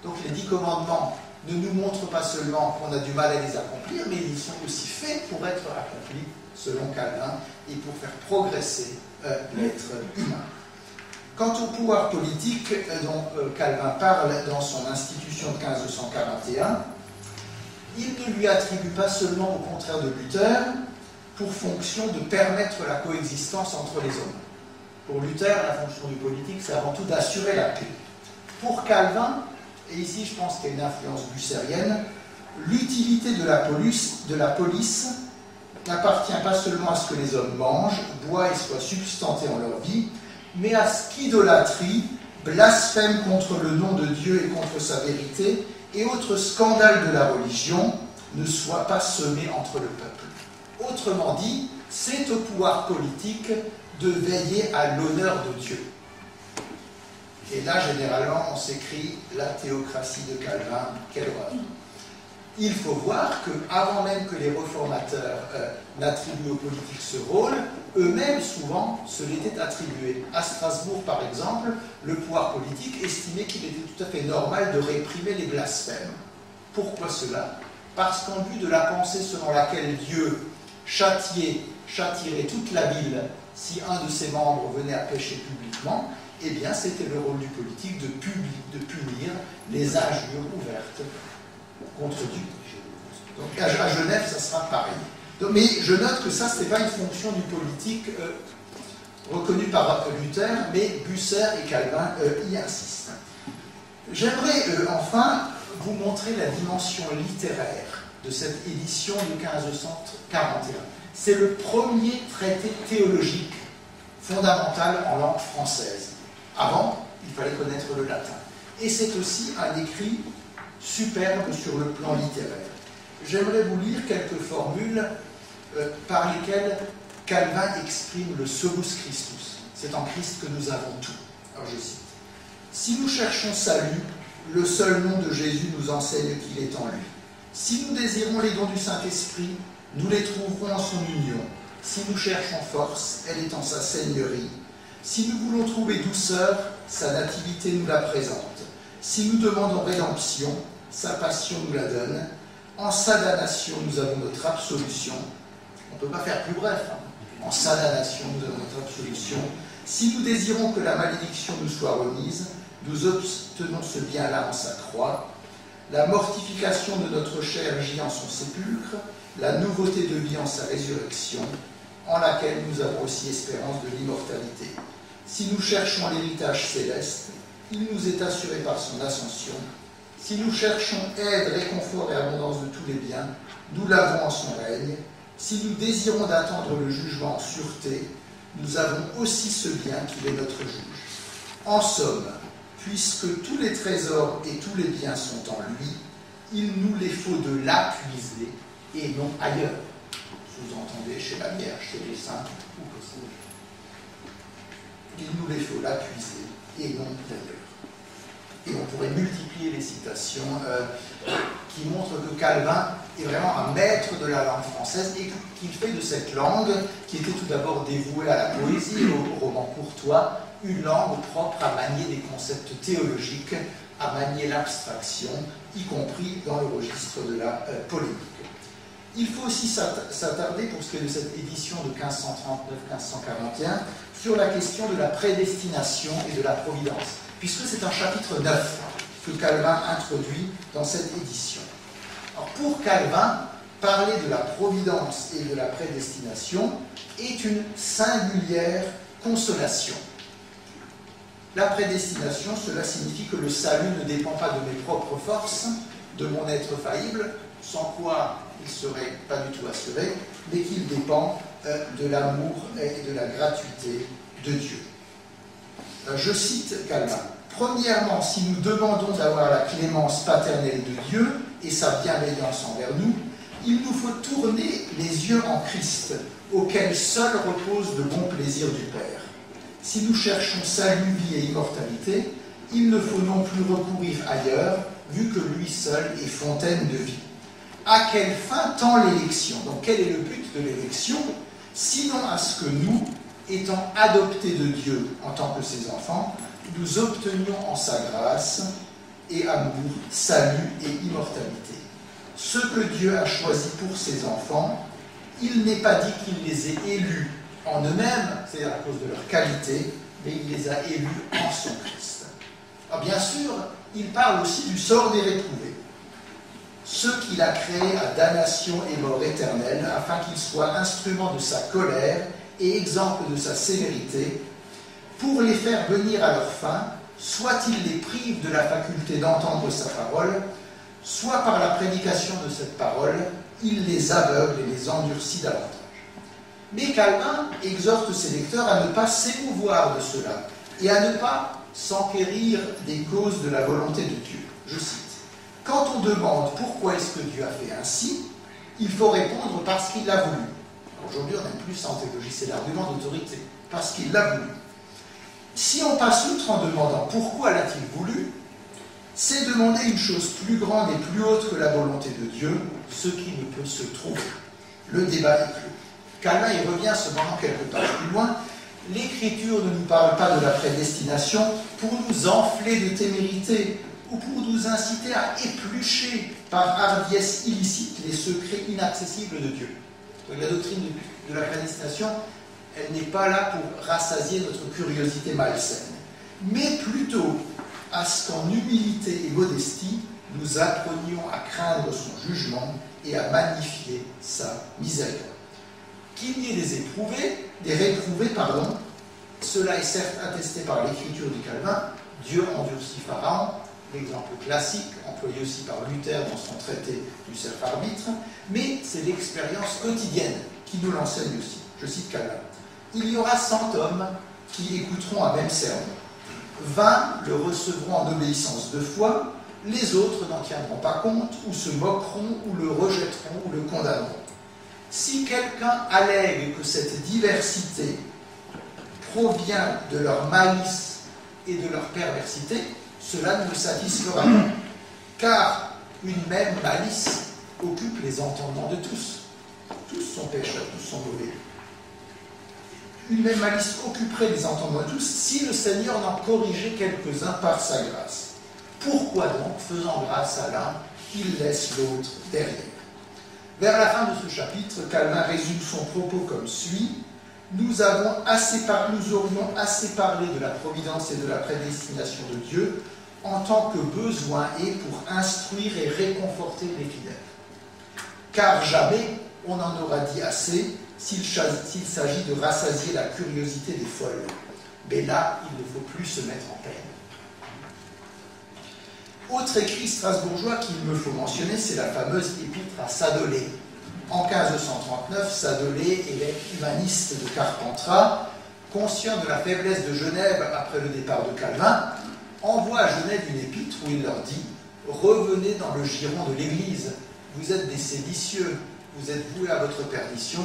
Donc les 10 commandements ne nous montrent pas seulement qu'on a du mal à les accomplir, mais ils sont aussi faits pour être accomplis, selon Calvin, et pour faire progresser l'être humain. Quant au pouvoir politique dont Calvin parle dans son institution de 1541, il ne lui attribue pas seulement, au contraire de Luther, pour fonction de permettre la coexistence entre les hommes. Pour Luther, la fonction du politique, c'est avant tout d'assurer la paix. Pour Calvin, et ici je pense qu'il y a une influence bucérienne, l'utilité de la police n'appartient pas seulement à ce que les hommes mangent, boivent et soient substantés en leur vie, mais à ce qu'idolâtrie, blasphème contre le nom de Dieu et contre sa vérité, et autres scandales de la religion ne soient pas semés entre le peuple. Autrement dit, c'est au pouvoir politique de veiller à l'honneur de Dieu. Et là, généralement, on s'écrit la théocratie de Calvin, quelle horreur. Il faut voir qu'avant même que les réformateurs n'attribuent aux politiques ce rôle, eux-mêmes, souvent, se l'étaient attribué. À Strasbourg, par exemple, le pouvoir politique estimait qu'il était tout à fait normal de réprimer les blasphèmes. Pourquoi cela? Parce qu'en vue de la pensée selon laquelle Dieu châtierait toute la ville si un de ses membres venait à pécher publiquement, eh bien, c'était le rôle du politique de punir les injures ouvertes contre Dieu. Donc à Genève, ça sera pareil. Donc, mais je note que ça, ce n'est pas une fonction du politique reconnue par Luther, mais Bucer et Calvin y insistent. J'aimerais enfin vous montrer la dimension littéraire de cette édition de 1541. C'est le premier traité théologique fondamental en langue française. Avant, il fallait connaître le latin. Et c'est aussi un écrit superbe sur le plan littéraire. J'aimerais vous lire quelques formules par lesquelles Calvin exprime le solus Christus. C'est en Christ que nous avons tout. Alors je cite. Si nous cherchons salut, le seul nom de Jésus nous enseigne qu'il est en lui. Si nous désirons les dons du Saint-Esprit, nous les trouverons en son union. Si nous cherchons force, elle est en sa seigneurie. Si nous voulons trouver douceur, sa nativité nous la présente. Si nous demandons rédemption, sa passion nous la donne. En sa damnation, nous avons notre absolution. On ne peut pas faire plus bref. En sa damnation, nous avons notre absolution. Si nous désirons que la malédiction nous soit remise, nous obtenons ce bien-là en sa croix. La mortification de notre chair gît en son sépulcre, la nouveauté de vie en sa résurrection, en laquelle nous avons aussi espérance de l'immortalité. Si nous cherchons l'héritage céleste, il nous est assuré par son ascension. Si nous cherchons aide, réconfort et abondance de tous les biens, nous l'avons en son règne. Si nous désirons d'attendre le jugement en sûreté, nous avons aussi ce bien qu'il est notre juge. En somme, puisque tous les trésors et tous les biens sont en lui, il nous les faut de là puiser et non ailleurs. Sous-entendez chez la Vierge, chez les saints, ou que sais-je. Il nous les faut là puiser et non d'ailleurs. Et on pourrait multiplier les citations qui montrent que Calvin est vraiment un maître de la langue française et qu'il fait de cette langue, qui était tout d'abord dévouée à la poésie et au roman courtois, une langue propre à manier des concepts théologiques, à manier l'abstraction, y compris dans le registre de la polémique. Il faut aussi s'attarder, pour ce qui est de cette édition de 1539-1541, sur la question de la prédestination et de la providence, puisque c'est un chapitre 9 que Calvin introduit dans cette édition. Alors pour Calvin, parler de la providence et de la prédestination est une singulière consolation. La prédestination, cela signifie que le salut ne dépend pas de mes propres forces, de mon être faillible, sans quoi il ne serait pas du tout assuré, mais qu'il dépend de l'amour et de la gratuité de Dieu. Je cite Calvin. Premièrement, si nous demandons d'avoir la clémence paternelle de Dieu et sa bienveillance envers nous, il nous faut tourner les yeux en Christ, auquel seul repose le bon plaisir du Père. Si nous cherchons salut, vie et immortalité, il ne faut non plus recourir ailleurs, vu que lui seul est fontaine de vie. À quelle fin tend l'élection? Donc quel est le but de l'élection? Sinon à ce que nous, étant adoptés de Dieu en tant que ses enfants, nous obtenions en sa grâce et amour, salut et immortalité. Ce que Dieu a choisi pour ses enfants, il n'est pas dit qu'il les ait élus en eux-mêmes, c'est-à-dire à cause de leur qualité, mais il les a élus en son Christ. Alors bien sûr, il parle aussi du sort des réprouvés, ceux qu'il a créés à damnation et mort éternelle, afin qu'ils soient instruments de sa colère et exemple de sa sévérité, pour les faire venir à leur fin, soit il les prive de la faculté d'entendre sa parole, soit par la prédication de cette parole, il les aveugle et les endurcit davantage. Mais Calvin exhorte ses lecteurs à ne pas s'émouvoir de cela et à ne pas s'enquérir des causes de la volonté de Dieu. Je cite. Quand on demande pourquoi est-ce que Dieu a fait ainsi, il faut répondre parce qu'il l'a voulu. Aujourd'hui, on n'aime plus ça en théologie, c'est l'argument d'autorité, parce qu'il l'a voulu. Si on passe outre en demandant pourquoi l'a-t-il voulu, c'est demander une chose plus grande et plus haute que la volonté de Dieu, ce qui ne peut se trouver. Le débat est clos. Calvin y revient cependant quelque pages plus loin. L'Écriture ne nous parle pas de la prédestination pour nous enfler de témérité ou pour nous inciter à éplucher par hardiesse illicite les secrets inaccessibles de Dieu. Donc, la doctrine de la prédestination, elle n'est pas là pour rassasier notre curiosité malsaine, mais plutôt à ce qu'en humilité et modestie, nous apprenions à craindre son jugement et à magnifier sa misère. Qu'il y ait des réprouvés, cela est certes attesté par l'écriture de Calvin. Dieu endurcit Pharaon, l'exemple classique, employé aussi par Luther dans son traité du self-arbitre, mais c'est l'expérience quotidienne qui nous l'enseigne aussi. Je cite Calvin. Il y aura 100 hommes qui écouteront un même sermon. 20 le recevront en obéissance de foi, les autres n'en tiendront pas compte, ou se moqueront, ou le rejetteront, ou le condamneront. Si quelqu'un allègue que cette diversité provient de leur malice et de leur perversité, cela ne le satisfera pas, car une même malice occupe les entendements de tous. Tous sont pécheurs, tous sont mauvais. Une même malice occuperait les entendements de tous si le Seigneur n'en corrigeait quelques-uns par sa grâce. Pourquoi donc, faisant grâce à l'un, il laisse l'autre derrière? Vers la fin de ce chapitre, Calvin résume son propos comme suit. Nous aurions assez parlé de la providence et de la prédestination de Dieu en tant que besoin est pour instruire et réconforter les fidèles. Car jamais on n'en aura dit assez s'il s'agit de rassasier la curiosité des folles. Mais là, il ne faut plus se mettre en peine. Autre écrit strasbourgeois qu'il me faut mentionner, c'est la fameuse épître à Sadolet. En 1539, Sadolet, évêque humaniste de Carpentras, conscient de la faiblesse de Genève après le départ de Calvin, envoie à Genève une épître où il leur dit « Revenez dans le giron de l'Église, vous êtes des séditieux, vous êtes voués à votre perdition,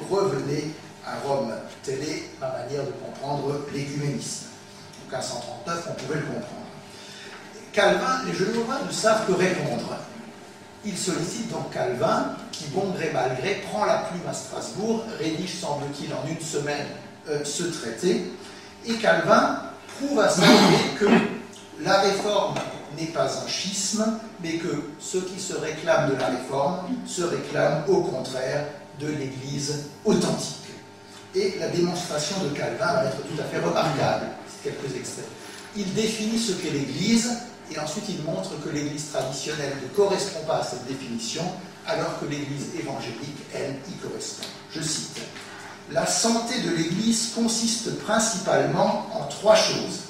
revenez à Rome. » Telle est ma manière de comprendre l'écuménisme. En 1539, on pouvait le comprendre. Calvin, les Genevois ne savent que répondre. Il sollicite donc Calvin, qui, bon gré mal gré, prend la plume à Strasbourg, rédige, semble-t-il, en une semaine ce traité, et Calvin prouve à Sadolet que la réforme n'est pas un schisme, mais que ceux qui se réclament de la réforme se réclament au contraire de l'Église authentique. Et la démonstration de Calvin va être tout à fait remarquable. C'est quelques extraits. Il définit ce qu'est l'Église, et ensuite il montre que l'Église traditionnelle ne correspond pas à cette définition, alors que l'Église évangélique, elle, y correspond. Je cite. « La santé de l'Église consiste principalement en trois choses.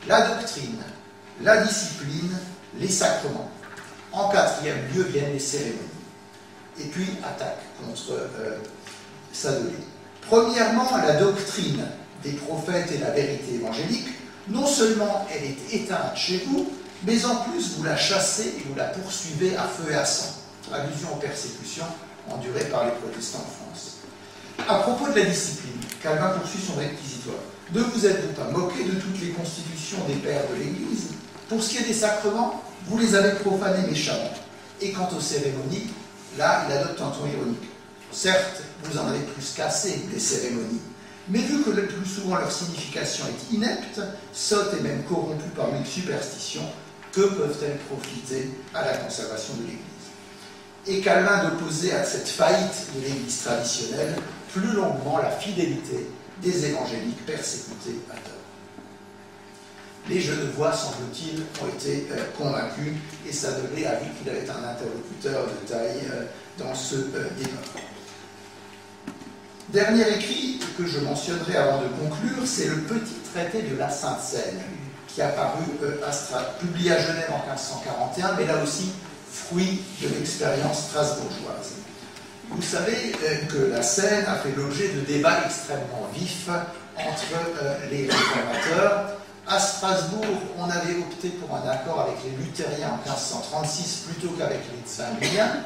La doctrine, la discipline, les sacrements. En quatrième lieu viennent les cérémonies. » Et puis, attaque contre Sadolet. Premièrement, la doctrine des prophètes et la vérité évangélique, non seulement elle est éteinte chez vous, mais en plus vous la chassez et vous la poursuivez à feu et à sang. Allusion aux persécutions endurées par les protestants en France. À propos de la discipline, Calvin poursuit son réquisitoire. Ne vous êtes-vous pas moqué de toutes les constitutions des pères de l'Église? Pour ce qui est des sacrements, vous les avez profanés méchamment. Et quant aux cérémonies, là, il adopte un ton ironique. Certes, vous en avez plus cassé des cérémonies, mais vu que le plus souvent leur signification est inepte, sotte et même corrompue par une superstition, que peuvent-elles profiter à la conservation de l'Église? Et Calvin d'opposer à cette faillite de l'Église traditionnelle plus longuement la fidélité des évangéliques persécutés à tort. Les Genevois, semble-t-il, ont été convaincus, et Sadolet a vu qu'il avait un interlocuteur de taille dans ce débat. Dernier écrit que je mentionnerai avant de conclure, c'est le petit traité de la Sainte Seine, qui a paru publié à Genève en 1541, mais là aussi fruit de l'expérience strasbourgeoise. Vous savez que la Seine a fait l'objet de débats extrêmement vifs entre les réformateurs. À Strasbourg, on avait opté pour un accord avec les luthériens en 1536 plutôt qu'avec les zwingliens.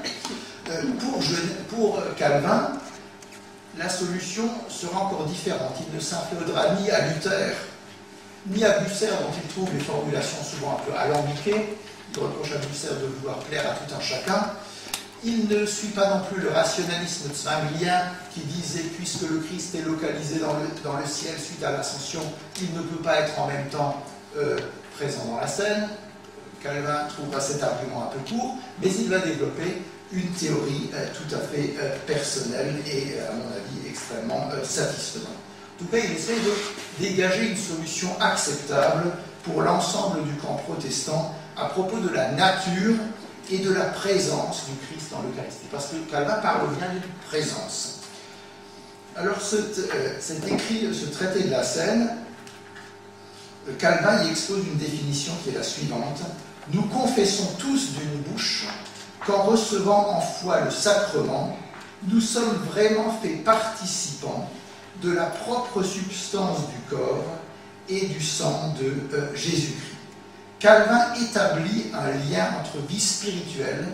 Pour Calvin, la solution sera encore différente. Il ne s'inféodera ni à Luther, ni à Bucer, dont il trouve les formulations souvent un peu alambiquées. Il reproche à Bucer de vouloir plaire à tout un chacun. Il ne suit pas non plus le rationalisme zwinglien qui disait « puisque le Christ est localisé dans le ciel suite à l'ascension, il ne peut pas être en même temps présent dans la scène ». Calvin trouvera cet argument un peu court, mais il va développer une théorie tout à fait personnelle et, à mon avis, extrêmement satisfaisante. En tout cas, il essaie de dégager une solution acceptable pour l'ensemble du camp protestant à propos de la nature et de la présence du Christ dans l'Eucharistie. Parce que Calvin parle bien d'une présence. Alors, cet écrit, ce traité de la Seine, Calvin y expose une définition qui est la suivante. « Nous confessons tous d'une bouche qu'en recevant en foi le sacrement, nous sommes vraiment faits participants de la propre substance du corps et du sang de Jésus-Christ. Calvin établit un lien entre vie spirituelle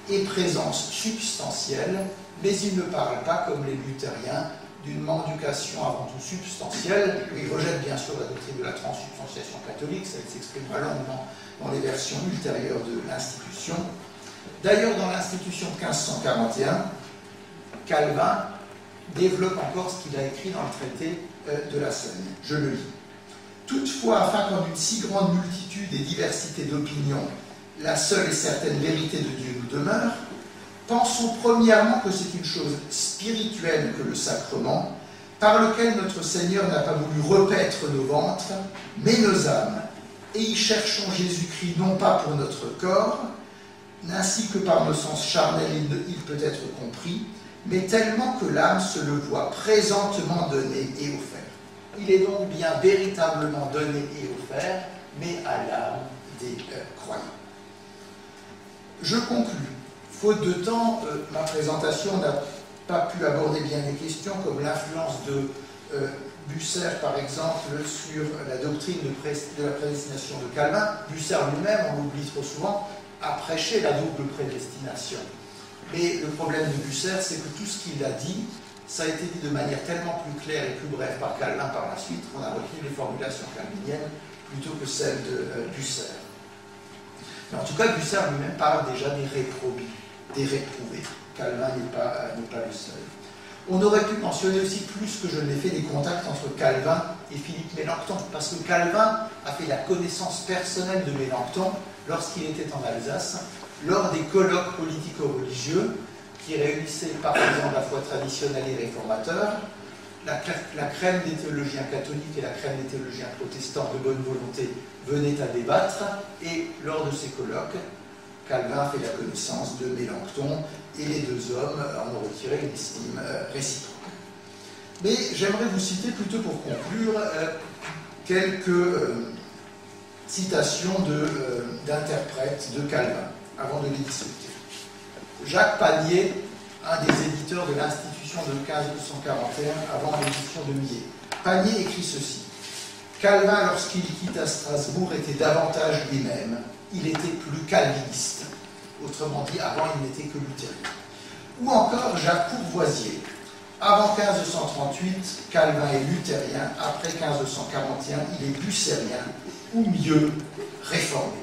et présence substantielle, mais il ne parle pas, comme les luthériens, d'une mendication avant tout substantielle. Il rejette bien sûr la doctrine de la transsubstantiation catholique, ça s'exprimera longuement dans les versions ultérieures de l'institution. D'ailleurs, dans l'institution 1541, Calvin développe encore ce qu'il a écrit dans le traité de la Seine. Je le lis. Toutefois, afin qu'en une si grande multitude et diversité d'opinions, la seule et certaine vérité de Dieu nous demeure, pensons premièrement que c'est une chose spirituelle que le sacrement, par lequel notre Seigneur n'a pas voulu repaître nos ventres, mais nos âmes, et y cherchons Jésus-Christ non pas pour notre corps, ainsi que par nos sens charnels il peut être compris, mais tellement que l'âme se le voit présentement donné et offert. Il est donc bien véritablement donné et offert, mais à l'âme des croyants. Je conclus. Faute de temps, ma présentation n'a pas pu aborder bien des questions comme l'influence de Bucer, par exemple, sur la doctrine de la prédestination de Calvin. Bucer lui-même, on l'oublie trop souvent, a prêché la double prédestination. Mais le problème de Bucer, c'est que tout ce qu'il a dit, ça a été dit de manière tellement plus claire et plus brève par Calvin par la suite, qu'on a retenu les formulations calviniennes plutôt que celles de Bucer. Mais en tout cas, Bucer lui-même parle déjà des réprobés, des réprouvés. Calvin n'est pas le seul. On aurait pu mentionner aussi, plus que je ne l'ai fait, des contacts entre Calvin et Philippe Mélenchon, parce que Calvin a fait la connaissance personnelle de Mélenchon lorsqu'il était en Alsace, lors des colloques politico-religieux qui réunissaient par exemple la foi traditionnelle et réformateur, la crème des théologiens catholiques et la crème des théologiens protestants de bonne volonté venaient à débattre, et lors de ces colloques, Calvin a fait la connaissance de Mélenchon, et les deux hommes en ont retiré une estime réciproque. Mais j'aimerais vous citer plutôt pour conclure quelques citations d'interprètes de Calvin, avant de les discuter. Jacques Panier, un des éditeurs de l'institution de 1541 avant l'édition de Millet. Panier écrit ceci. Calvin, lorsqu'il quitta Strasbourg, était davantage lui-même. Il était plus calviniste. Autrement dit, avant, il n'était que luthérien. Ou encore Jacques Courvoisier. Avant 1538, Calvin est luthérien. Après 1541, il est bucérien, ou mieux, réformé.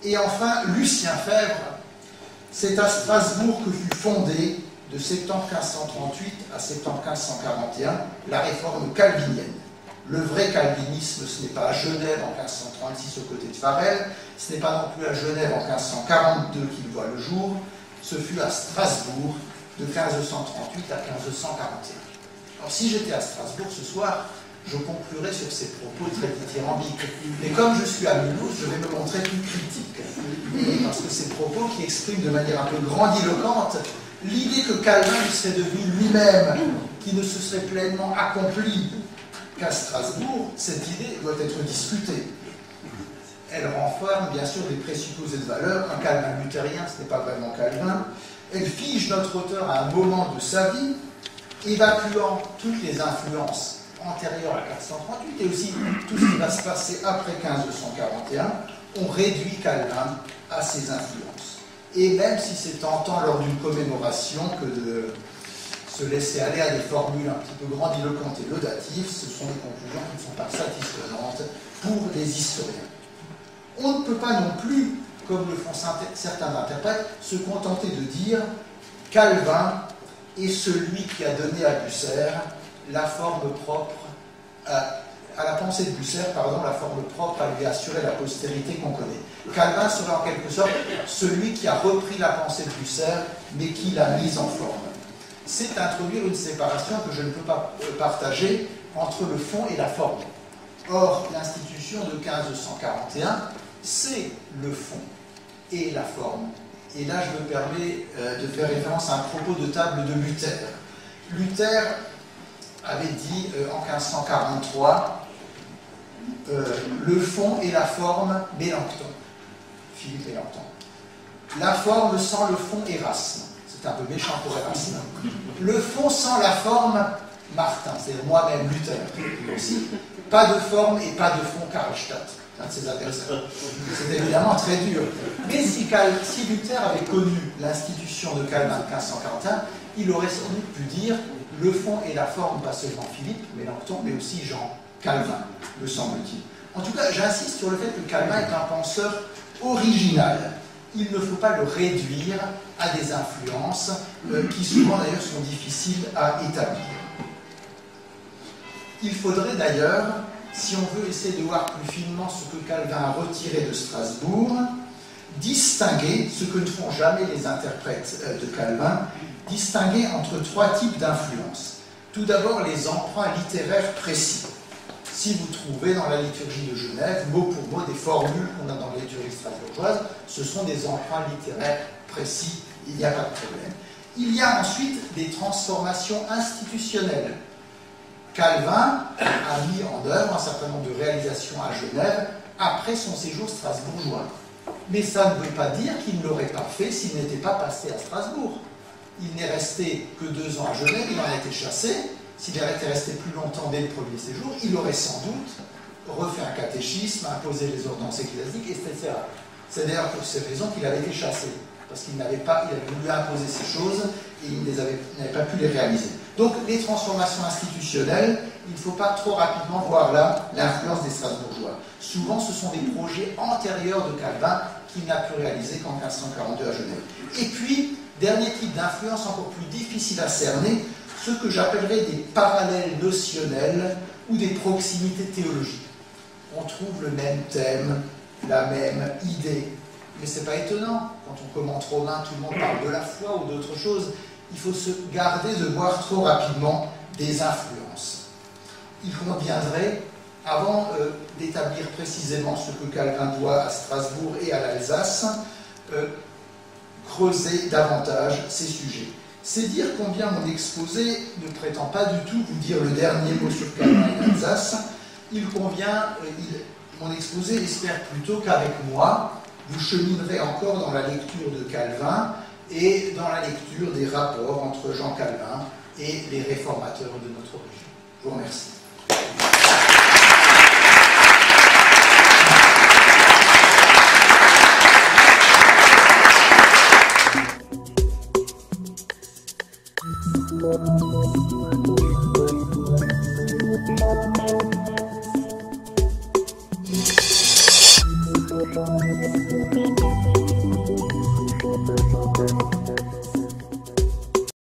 Et enfin, Lucien Febvre. C'est à Strasbourg que fut fondée, de septembre 1538 à septembre 1541, la réforme calvinienne. Le vrai calvinisme, ce n'est pas à Genève en 1536 aux côtés de Farel, ce n'est pas non plus à Genève en 1542 qu'il voit le jour, ce fut à Strasbourg de 1538 à 1541. Alors si j'étais à Strasbourg ce soir, je conclurai sur ces propos très dithyrambiques. Mais comme je suis à Mulhouse, je vais me montrer plus critique. Et parce que ces propos qui expriment de manière un peu grandiloquente l'idée que Calvin serait devenu lui-même, qui ne se serait pleinement accompli qu'à Strasbourg, cette idée doit être discutée. Elle renferme bien sûr des présupposés de valeur. Un Calvin luthérien, ce n'est pas vraiment Calvin. Elle fige notre auteur à un moment de sa vie, évacuant toutes les influences antérieures à 1538 et aussi tout ce qui va se passer après 1541. On réduit Calvin à ses influences. Et même si c'est tentant lors d'une commémoration que de se laisser aller à des formules un petit peu grandiloquentes et laudatives, ce sont des conclusions qui ne sont pas satisfaisantes pour les historiens. On ne peut pas non plus, comme le font certains interprètes, se contenter de dire Calvin est celui qui a donné à Bucer la forme propre à la pensée de Bucer, la forme propre à lui assurer la postérité qu'on connaît. Calvin serait en quelque sorte celui qui a repris la pensée de Bucer, mais qui l'a mise en forme. C'est introduire une séparation que je ne peux pas partager entre le fond et la forme. Or, l'institution de 1541, c'est le fond et la forme. Et là, je me permets de faire référence à un propos de table de Luther. Luther avait dit en 1543 le fond et la forme, Mélenchon, Philippe Mélenchon. La forme sans le fond, Érasme. C'est un peu méchant pour Érasme. Le fond sans la forme, Martin, c'est-à-dire moi-même, Luther aussi. Pas de forme et pas de fond, Karlstadt. un de ses adversaires. C'est évidemment très dur. Mais si Luther avait connu l'institution de Calvin de 1541, il aurait sans doute pu dire le fond et la forme, pas seulement Philippe, Mélenchon, mais aussi Jean Calvin, me semble-t-il. En tout cas, j'insiste sur le fait que Calvin est un penseur original. Il ne faut pas le réduire à des influences qui souvent d'ailleurs sont difficiles à établir. Il faudrait d'ailleurs, si on veut essayer de voir plus finement ce que Calvin a retiré de Strasbourg, distinguer, ce que ne font jamais les interprètes de Calvin, distinguer entre trois types d'influences. Tout d'abord, les emprunts littéraires précis. Si vous trouvez dans la liturgie de Genève, mot pour mot, des formules qu'on a dans la liturgie strasbourgeoise, ce sont des emprunts littéraires précis, il n'y a pas de problème. Il y a ensuite des transformations institutionnelles. Calvin a mis en œuvre un certain nombre de réalisations à Genève après son séjour strasbourgeois. Mais ça ne veut pas dire qu'il ne l'aurait pas fait s'il n'était pas passé à Strasbourg. Il n'est resté que 2 ans à Genève, il en a été chassé. S'il était resté plus longtemps dès le premier séjour, il aurait sans doute refait un catéchisme, imposé les ordonnances ecclésiastiques, etc. C'est d'ailleurs pour ces raisons qu'il avait été chassé, parce qu'il avait voulu imposer ces choses et il n'avait pas pu les réaliser. Donc les transformations institutionnelles, il ne faut pas trop rapidement voir là l'influence des Strasbourgeois. Souvent, ce sont des projets antérieurs de Calvin qu'il n'a pu réaliser qu'en 1542 à Genève. Et puis, dernier type d'influence encore plus difficile à cerner, ce que j'appellerais des parallèles notionnels ou des proximités théologiques. On trouve le même thème, la même idée, mais ce n'est pas étonnant. Quand on commente Romain, tout le monde parle de la foi ou d'autre chose. Il faut se garder de voir trop rapidement des influences. Il conviendrait, avant d'établir précisément ce que Calvin doit à Strasbourg et à l'Alsace, creuser davantage ces sujets. C'est dire combien mon exposé ne prétend pas du tout vous dire le dernier mot sur Calvin et l'Alsace. Mon exposé espère plutôt qu'avec moi, vous cheminerez encore dans la lecture de Calvin et dans la lecture des rapports entre Jean Calvin et les réformateurs de notre région. Je vous remercie.